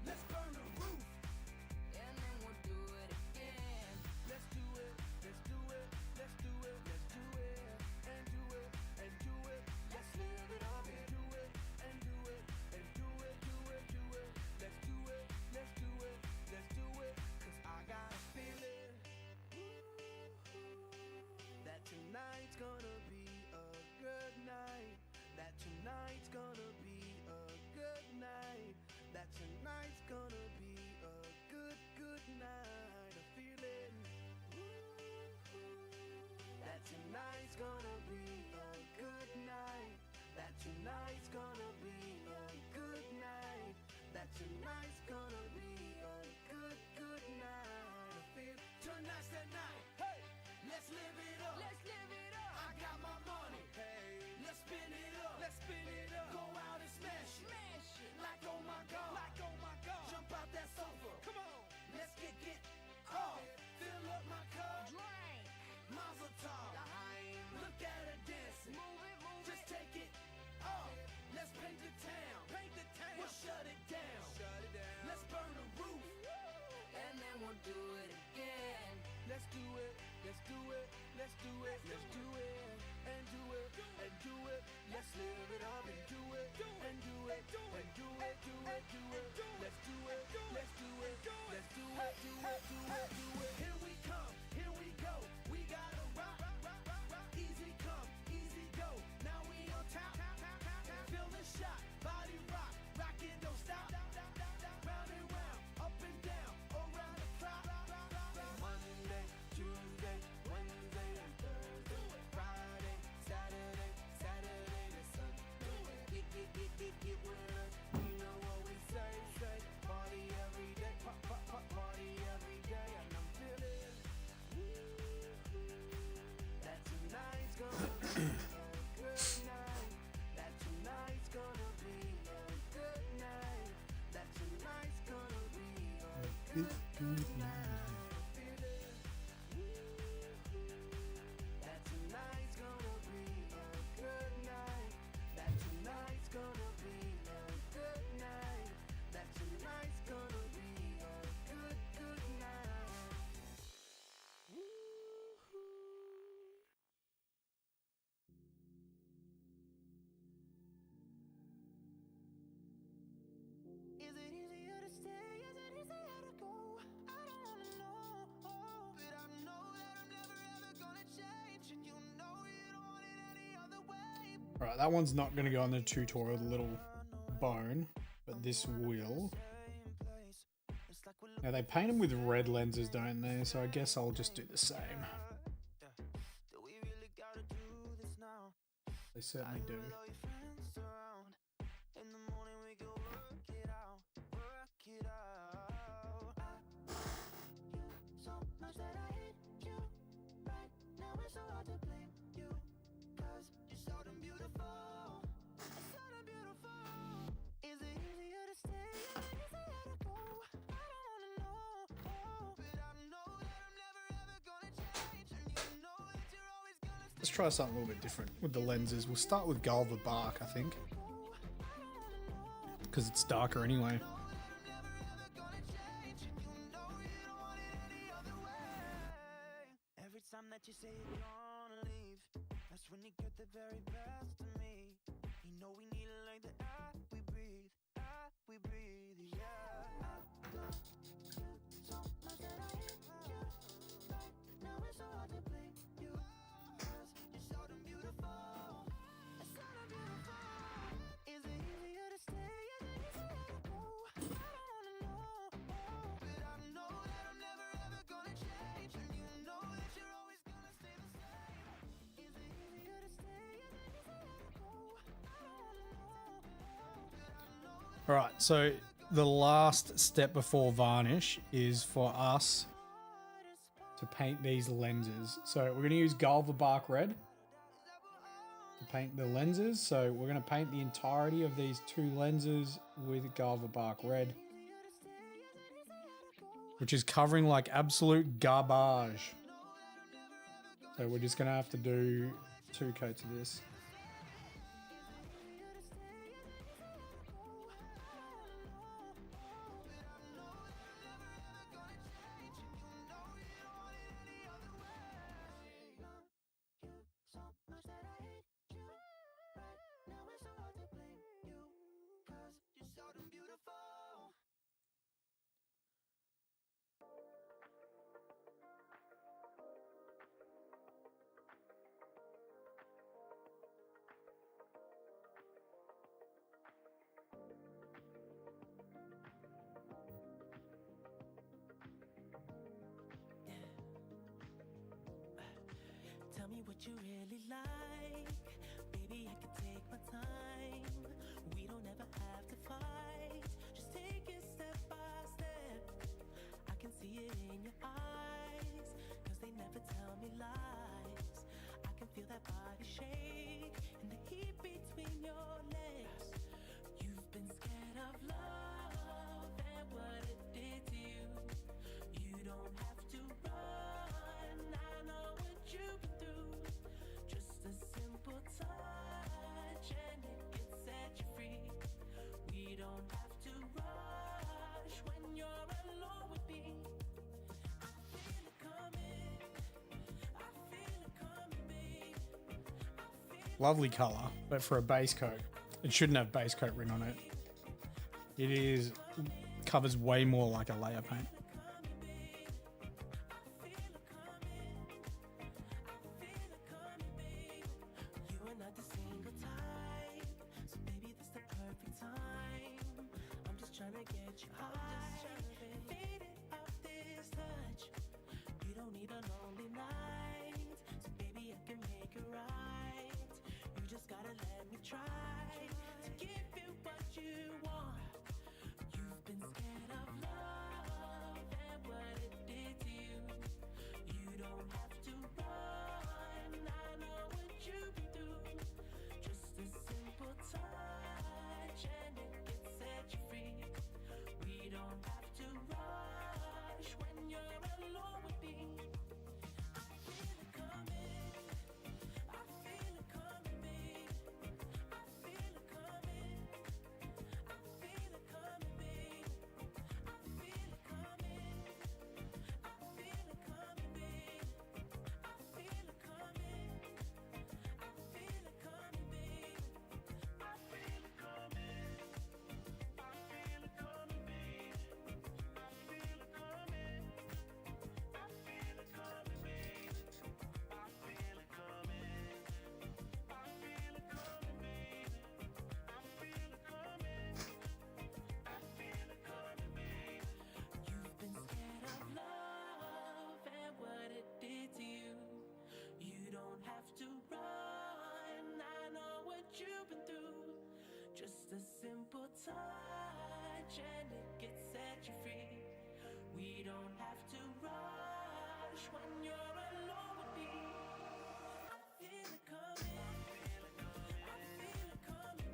Let's burn the roof, and then we'll do it again. Let's do it, let's do it, let's do it, let's do it, and do it, and do it. Let's live it up and do it, and do it, and do it, do it, do it. Let's do it, let's do it, let's do it. 'Cause I got a feeling that tonight's gonna be a good night. That tonight's gonna be a good night. That tonight's gonna be a good, good night. A feeling that tonight's gonna be a good night. That tonight's gonna be a good night. That tonight's gonna be a good, good night. A feel tonight's the night. Hey, let's live it up. Let's live it up. I got my money. Hey, let's spin it up. Let's spin it up. Go out and smash it. Smash it. Like oh my god. Like oh my god. Jump out that sofa. Come on. Let's get off. Fill up my cup. Drink. Mazel tov. Look at her dancing. Move it, move just it. Take it off. Let's paint the town. Paint the town. We'll shut it down. Shut it down. Let's burn the roof. And then we'll do it again. Let's do it. Let's do it. Let's do it. Let's do it. And do it. And do it. Let's live it up and do it. And do it. And do it. Do it. Do it. Let's do it. Let's do it. Let's do it. Do it. Do it. Do it. Here we come. Here we go. We gotta rock. Easy come. Easy go. Now we on top. Feel the shot. Body rock. Rock it. Don't stop. Round and round. Up and down. Around the clock. Monday, Tuesday, Wednesday, and Thursday. Friday, Saturday, Saturday to Sunday. Get with us. You know what we say. Party every day. Party every day. And I'm feeling that tonight's gonna be a good night. That tonight's gonna be a good night. That tonight's gonna be a good, good night. That tonight's gonna be a good night. That tonight's gonna be a good night. That tonight's gonna be a good, good night. Is it easier to stay? Is it easier to go? I don't wanna know, but I know that I'm never ever gonna change, and you know you don't want it any other way. Alright, that one's not going to go on the tutorial, the little bone, but this will. Now they paint them with red lenses, don't they? So I guess I'll just do the same. Do we really gotta do this now? They certainly do. All your friends around. In the morning we go work it out, work it out. I you so much that I hate you. Right now it's so hard to blame you, 'cause you're so damn beautiful. You're so damn beautiful. Is it easier to stay? Is it easier to go? I don't wanna know, but I know that I'm never ever gonna change, and you know that you're always gonna stay. Let's try something a little bit different with the lenses. We'll start with Gulva Bark, I think, because it's darker anyway. Every time that you say you're gonna leave, that's when you get the very best of me. You know we need it like the air we breathe, yeah. I love you so much that I hate you. Right now it's so hard to blame you, 'cause you're so damn beautiful. You're so damn beautiful. Is it easier to stay? Is it easier to go? I don't wanna know, but I know that I'm never ever gonna change, and you know that you're always gonna stay the same. Is it easier to stay? Is it easier to go? I don't wanna know, but I know that Alright, so the last step before varnish is for us to paint these lenses. So we're going to use Gulva Bark Red. paint the lenses. So we're going to paint the entirety of these 2 lenses with Galva Bark Red, which is covering like absolute garbage. So we're just going to have to do 2 coats of this. Tell me what you really like. Baby, I can take my time. We don't ever have to fight. Just take it step by step. I can see it in your eyes, 'cause they never tell me lies. I can feel that body shake and the heat between your legs. You've been scared of love and what it did to you. You don't have to run. I know what you've been through. Just a simple touch and it can set you free. We don't have to rush when you're alone with me. I feel it coming. I feel it coming, babe. I feel it Lovely color, but for a base coat, it shouldn't have base coat written on it. It is covers way more like a layer paint. You are not the single type, so baby, this the perfect time. I'm just trying to get you high, faded off this touch. You don't need a lonely night, so baby, I can make it right. You just gotta let me try to give you what you want. You've been scared of love and what it did to you. You don't have to run. I know what you've been through. Just a simple touch and it can set you free. We don't have to rush when you're alone with me. I feel it coming. I feel it coming, babe. I feel it coming. I feel it coming, babe. I feel it coming. I feel it coming, babe. I feel it coming. I feel it coming, babe. I feel it coming. I feel it coming, babe. I feel it coming. I feel it coming, babe. I feel it coming. I feel it coming, babe. I feel it coming. I feel it coming, babe. You've been scared of love and what it did to you. You don't have to run. I know what you've been through. Just a simple touch and it can set you free. We don't have to rush when you're alone with me. I feel it coming. I feel it coming, babe. I feel it coming.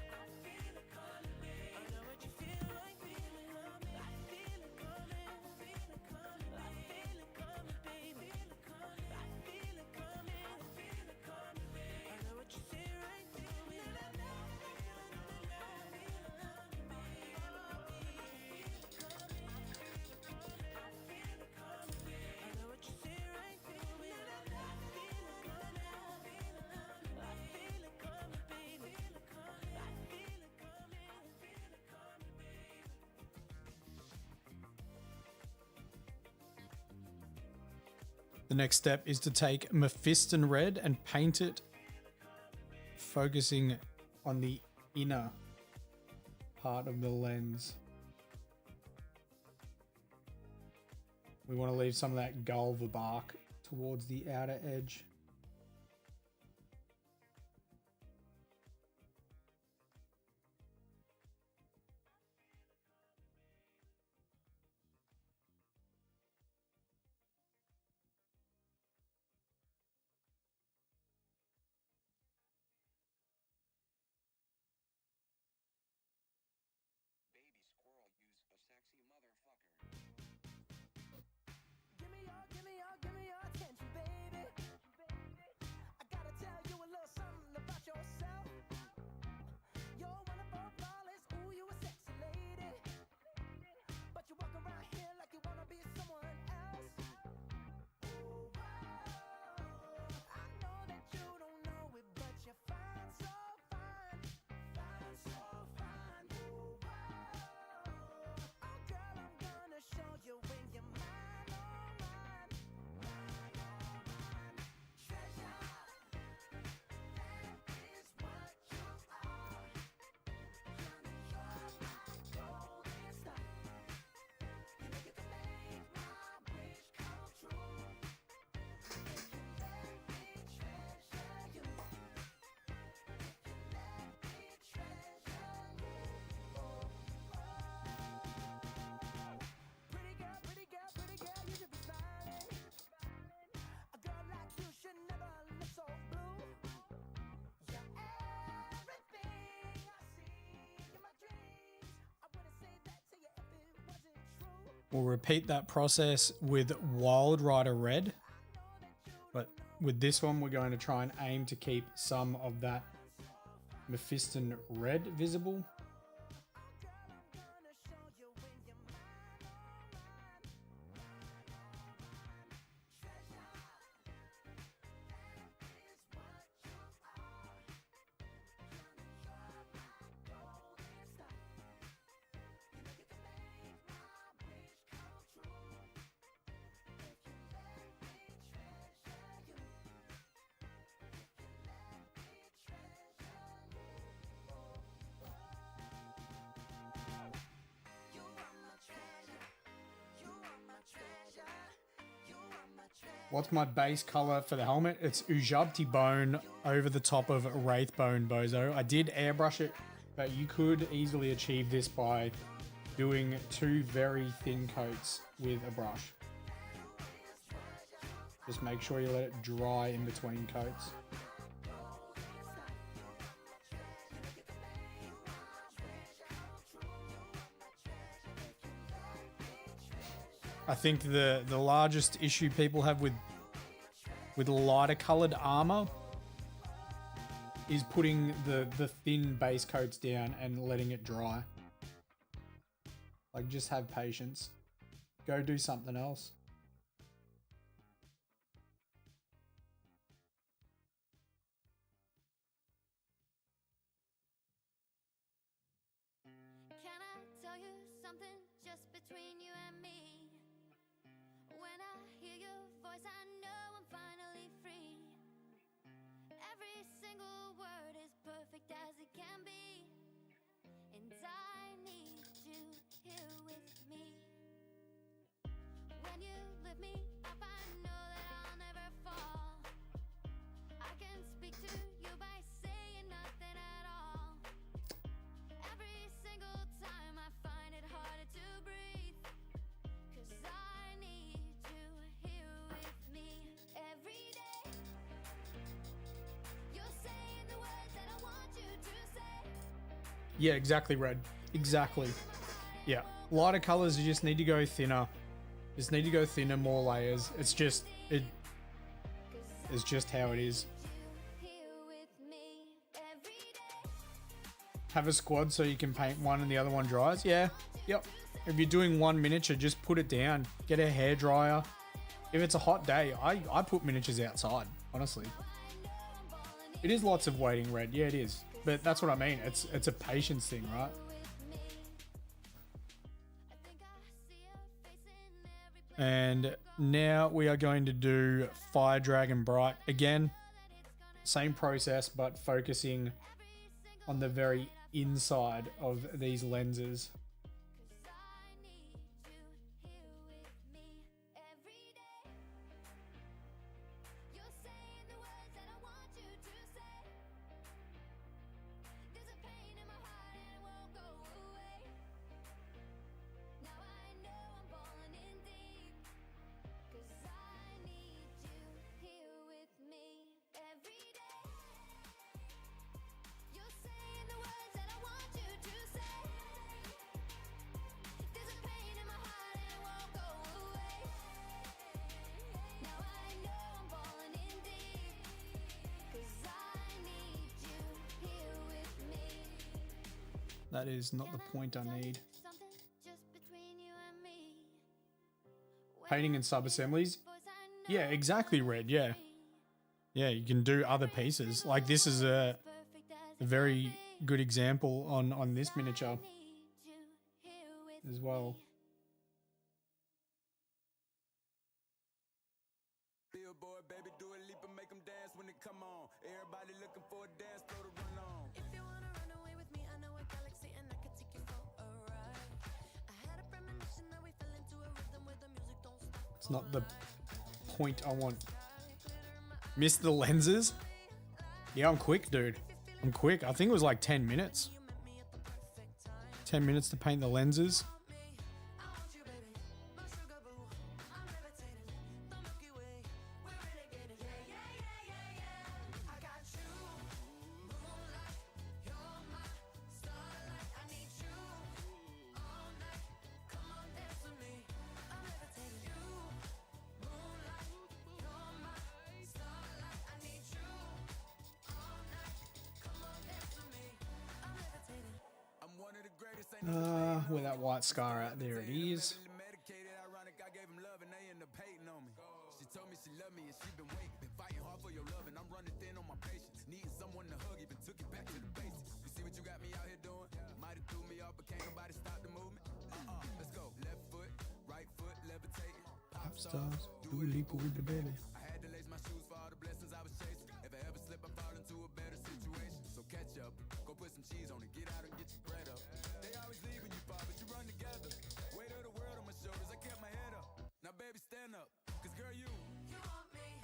I feel it coming, babe. I know what you feel like feeling. I feel it coming. I feel it coming. I feel it coming, baby. I feel it coming. I feel it coming, babe. I know what you see right through me. I feel it coming, babe. I feel it coming, babe. I know what you see right through me. I feel it coming. I feel it coming, baby. I feel it coming. I feel it coming, babe. The next step is to take Mephiston Red and paint it, focusing on the inner part of the lens. We want to leave some of that Galva bark towards the outer edge. We'll repeat that process with Wild Rider Red. But with this one, we're going to try and aim to keep some of that Mephiston Red visible. What's my base color for the helmet? It's Ujabti Bone over the top of Wraith Bone Bozo. I did airbrush it, but you could easily achieve this by doing 2 very thin coats with a brush. Just make sure you let it dry in between coats. I think the largest issue people have with lighter colored armor is putting the thin base coats down and letting it dry. Like, just have patience. Go do something else. Can I tell you something just between you and me? When I hear your voice, I know I'm finally free. Every single word is perfect as it can be, and I need you here with me. When you lift me up, I know that I'll never fall. I can speak to you by saying nothing at all. Every single time I find it harder to breathe, 'cause I need you here with me every day. You're saying the words that I want you to say. Yeah, exactly, Red. Exactly. Yeah. Lighter colors, you just need to go thinner. Just need to go thinner, more layers. It's just how it is. You here with me every day. Have a squad so you can paint one and the other one dries. Yeah. Yep. If you're doing one miniature, just put it down. Get a hairdryer. If it's a hot day, I put miniatures outside, honestly. It is lots of waiting, Red. Yeah, it is. But that's what I mean. It's a patience thing, right? And now we are going to do Fire Dragon Bright. Again, same process, but focusing on the very inside of these lenses. That is not the point I need. Painting and sub-assemblies? Yeah, exactly, Red, yeah. Yeah, you can do other pieces. Like, this is a very good example on this miniature as well. Billboard, baby, do a leap and make them dance when it come on. Everybody looking for a dance floor to run on. If you wanna run away with me, I know a galaxy and I could take you for a ride. I had a premonition that we fell into a rhythm where the music don't stop. It's not the point I want. Miss the lenses? Yeah, I'm quick, dude. I'm quick. I think it was like 10 minutes. 10 minutes to paint the lenses. I want you, baby, my sugar boo. I'm levitating, the Milky Way. We're renegading. Yeah, yeah, yeah, yeah, yeah. I got you, moonlight. You're my starlight. I need you all night. Come on, dance with me. Where that white scar at? There it is. Medicated, ironic, I gave him love and they end up hating on me. She told me she loved me and she been waiting. Been fighting hard for your love and I'm running thin on my patience. Needing someone to hug, even took it back to the basics. You see what you got me out here doing? Might have threw me off, but can't nobody stop the movement. Let's go. Left foot, right foot, levitating. Pop Stars, do a leap with the baby. I had to lace my shoes for all the blessings I was chasing. If I ever slip, I fall into a better situation. So catch up, go put some cheese on it, get out and get your bread up. They always leave when you fall, but you run together. Weight of the world on my shoulders, I kept my head up. Now baby, stand up, cause girl, you.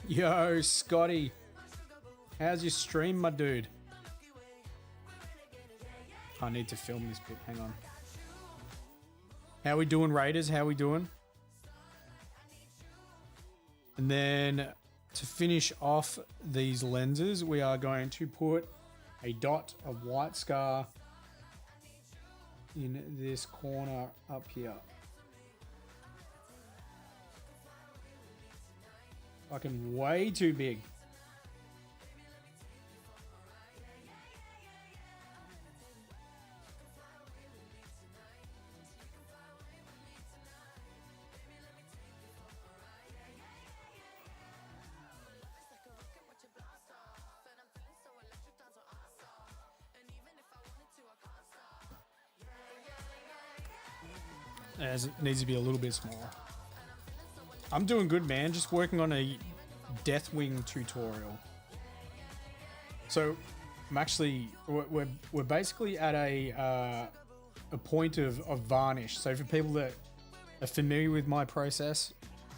Yo, Scotty. How's your stream, my dude? I need to film this bit. Hang on. How we doing, Raiders? How we doing? And then to finish off these lenses, we are going to put a dot of white scar in this corner up here. Fucking way too big. As it needs to be a little bit smaller. I'm doing good, man. Just working on a Deathwing tutorial. So I'm actually we're basically at a point of varnish. So for people that are familiar with my process,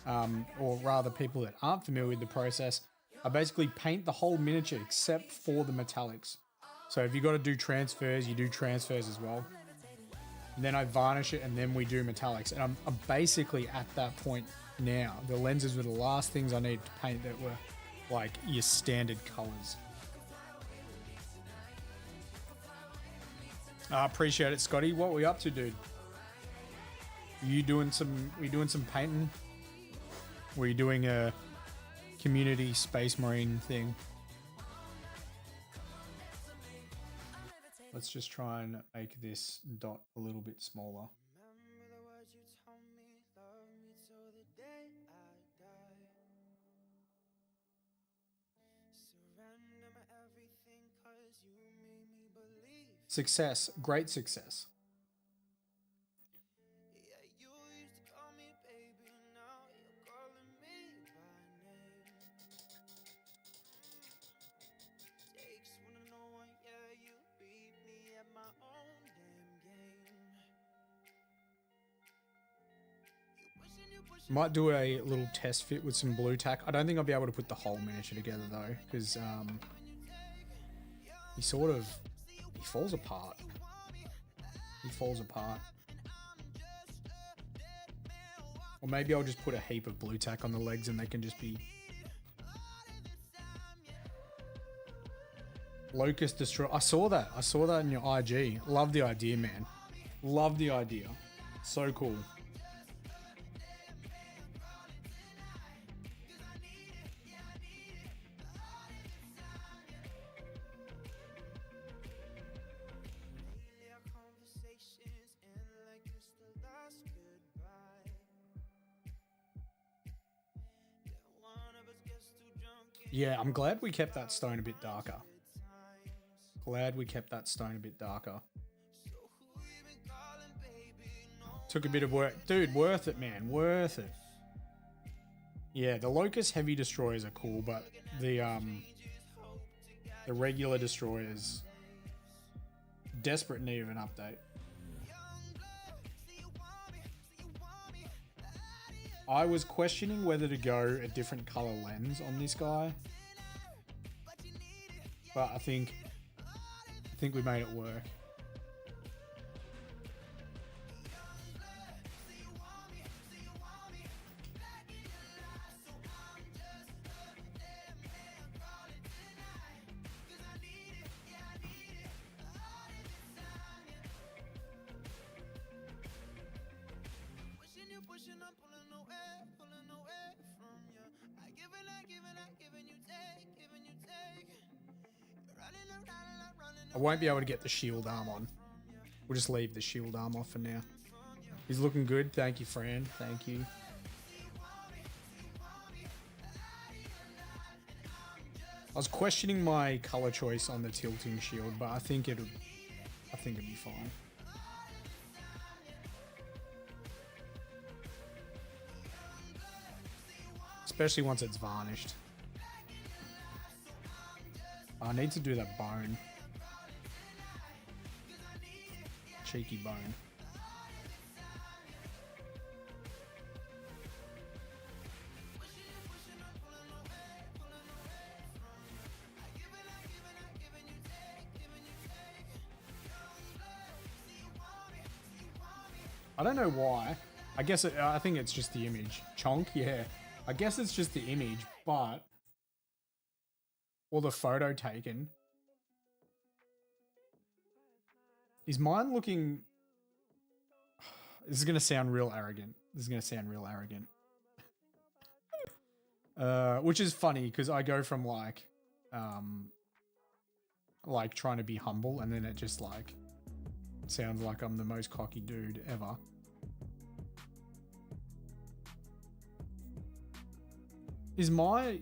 or rather people that aren't familiar with the process, I basically paint the whole miniature except for the metallics. So if you got to do transfers, you do transfers as well. And then I varnish it, and then we do metallics. And I'm basically at that point now. The lenses were the last things I needed to paint that were like your standard colors. I appreciate it, Scotty. What were you up to, dude? Were you doing some painting? Were you doing a community Space Marine thing? Let's just try and make this dot a little bit smaller. Remember the words you told me, love me till the day I die. Surrender my everything, cause you made me believe. Success, great success. Yeah, you used to call me baby, now you're calling me by name. Takes one to know one, yeah, you beat me at my own damn game. You pushing, Might do a little test fit with some blue tack. I don't think I'll be able to put the whole miniature together though, because he falls apart. He falls apart. Or maybe I'll just put a heap of blue tack on the legs and they can just be Locust Destroy. I saw that in your IG. Love the idea, man. Love the idea. So cool. Yeah, I'm glad we kept that stone a bit darker. Glad we kept that stone a bit darker. Took a bit of work. Dude, worth it, man. Worth it. Yeah, the Locust Heavy Destroyers are cool, but the regular destroyers, desperate need of an update. I was questioning whether to go a different color lens on this guy, but I think we made it work. I won't be able to get the shield arm on. We'll just leave the shield arm off for now. He's looking good. Thank you, Fran. Thank you. I was questioning my color choice on the tilting shield, but I think it'd be fine. Especially once it's varnished. I need to do that bone. Cheeky bone. I don't know why. I guess I think it's just the image. Chonk, yeah. I guess it's just the image, but or the photo taken. Is mine looking? This is gonna sound real arrogant. Which is funny because I go from like trying to be humble, and then it just like sounds like I'm the most cocky dude ever. Is my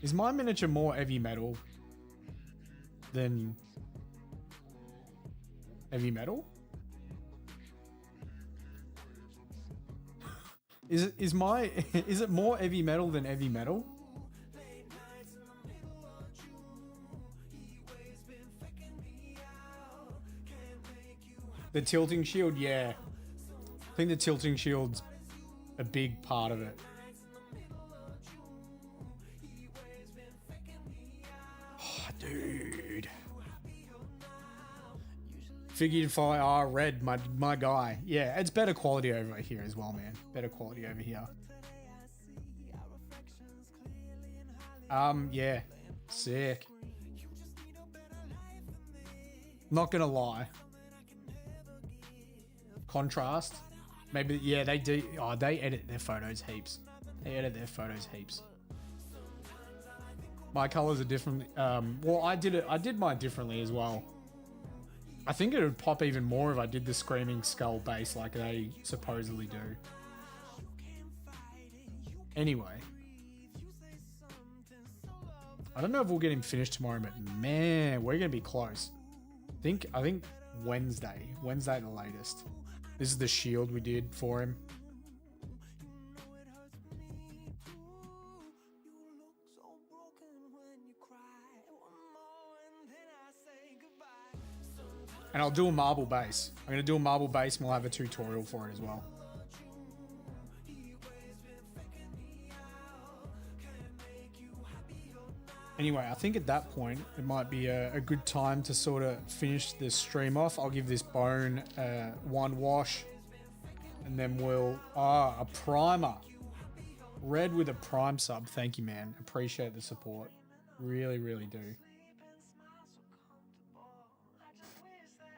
miniature more heavy metal than heavy metal? Is it more heavy metal than heavy metal? The tilting shield, yeah. I think the tilting shield's a big part of it. Oh, dude. Figured fire, red, my guy. Yeah, it's better quality over here as well, man. Better quality over here. Yeah. Sick. Not gonna lie. Contrast. Maybe, yeah, they do. Oh, they edit their photos heaps. My colors are different. Well, I did mine differently as well. I think it would pop even more if I did the screaming skull base like they supposedly do. Anyway. I don't know if we'll get him finished tomorrow, but man, we're going to be close. I think Wednesday at the latest. This is the shield we did for him. And I'll do a marble base. I'm going to do a marble base and we'll have a tutorial for it as well. Anyway, I think at that point, it might be a good time to sort of finish this stream off. I'll give this bone one wash. And then we'll... a primer. Red with a prime sub. Thank you, man. Appreciate the support. Really, really do.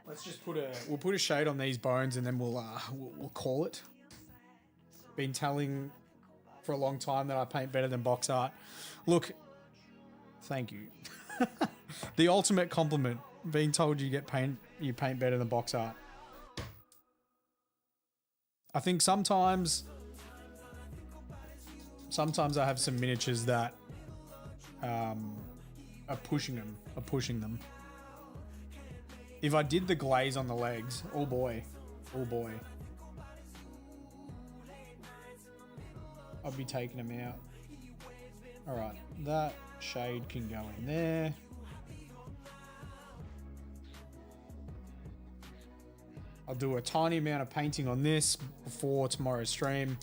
Let's just we'll put a shade on these bones and then we'll call it. Been telling for a long time that I paint better than box art. Look, thank you. The ultimate compliment, being told you paint better than box art. I think sometimes I have some miniatures that are pushing them. If I did the glaze on the legs, oh boy. I'll be taking them out. Alright, that shade can go in there. I'll do a tiny amount of painting on this before tomorrow's stream.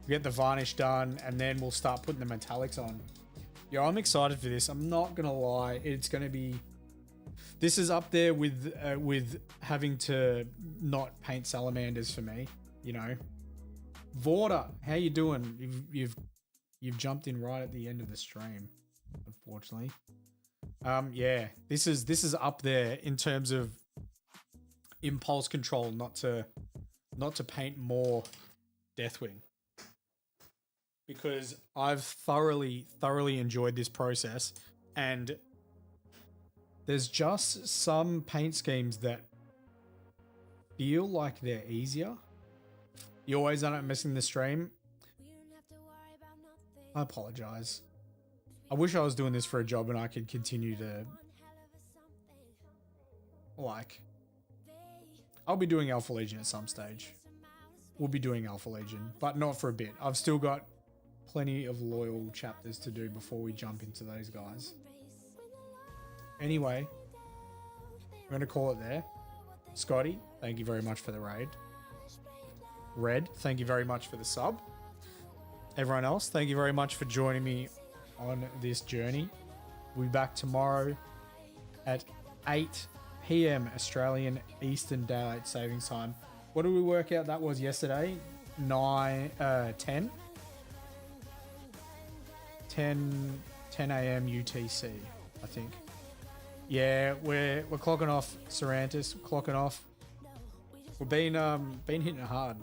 Get the varnish done, and then we'll start putting the metallics on. Yo, I'm excited for this. I'm not gonna lie. It's gonna be... This is up there with having to not paint salamanders for me, you know. Vorta, how you doing? You've jumped in right at the end of the stream, unfortunately. Yeah, this is up there in terms of impulse control, not to paint more Deathwing, because I've thoroughly enjoyed this process, and There's just some paint schemes that feel like they're easier. You always end up missing the stream. I apologize. I wish I was doing this for a job and I could continue to, like, I'll be doing Alpha Legion at some stage. We'll be doing Alpha Legion, but not for a bit. I've still got plenty of loyal chapters to do before we jump into those guys. Anyway, I'm going to call it there. Scotty, thank you very much for the raid. Red, thank you very much for the sub. Everyone else, thank you very much for joining me on this journey. We'll be back tomorrow at 8 p.m. Australian Eastern Daylight Savings Time. What did we work out that was yesterday? 10 a.m. UTC, I think. Yeah, we're clocking off, Sarantis. We're clocking off. We've been hitting it hard.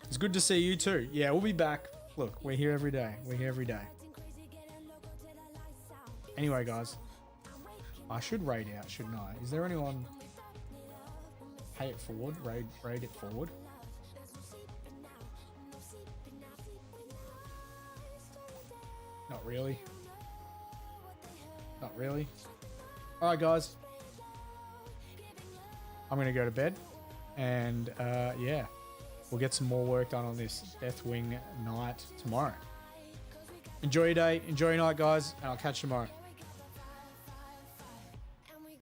It's good to see you too. Yeah, we'll be back. Look, we're here every day. We're here every day. Anyway, guys, I should raid out, shouldn't I? Is there anyone? Pay it forward. Raid it forward. Not really. Not really. All right, guys. I'm gonna go to bed, and yeah, we'll get some more work done on this Deathwing night tomorrow. Enjoy your day. Enjoy your night, guys, and I'll catch you tomorrow.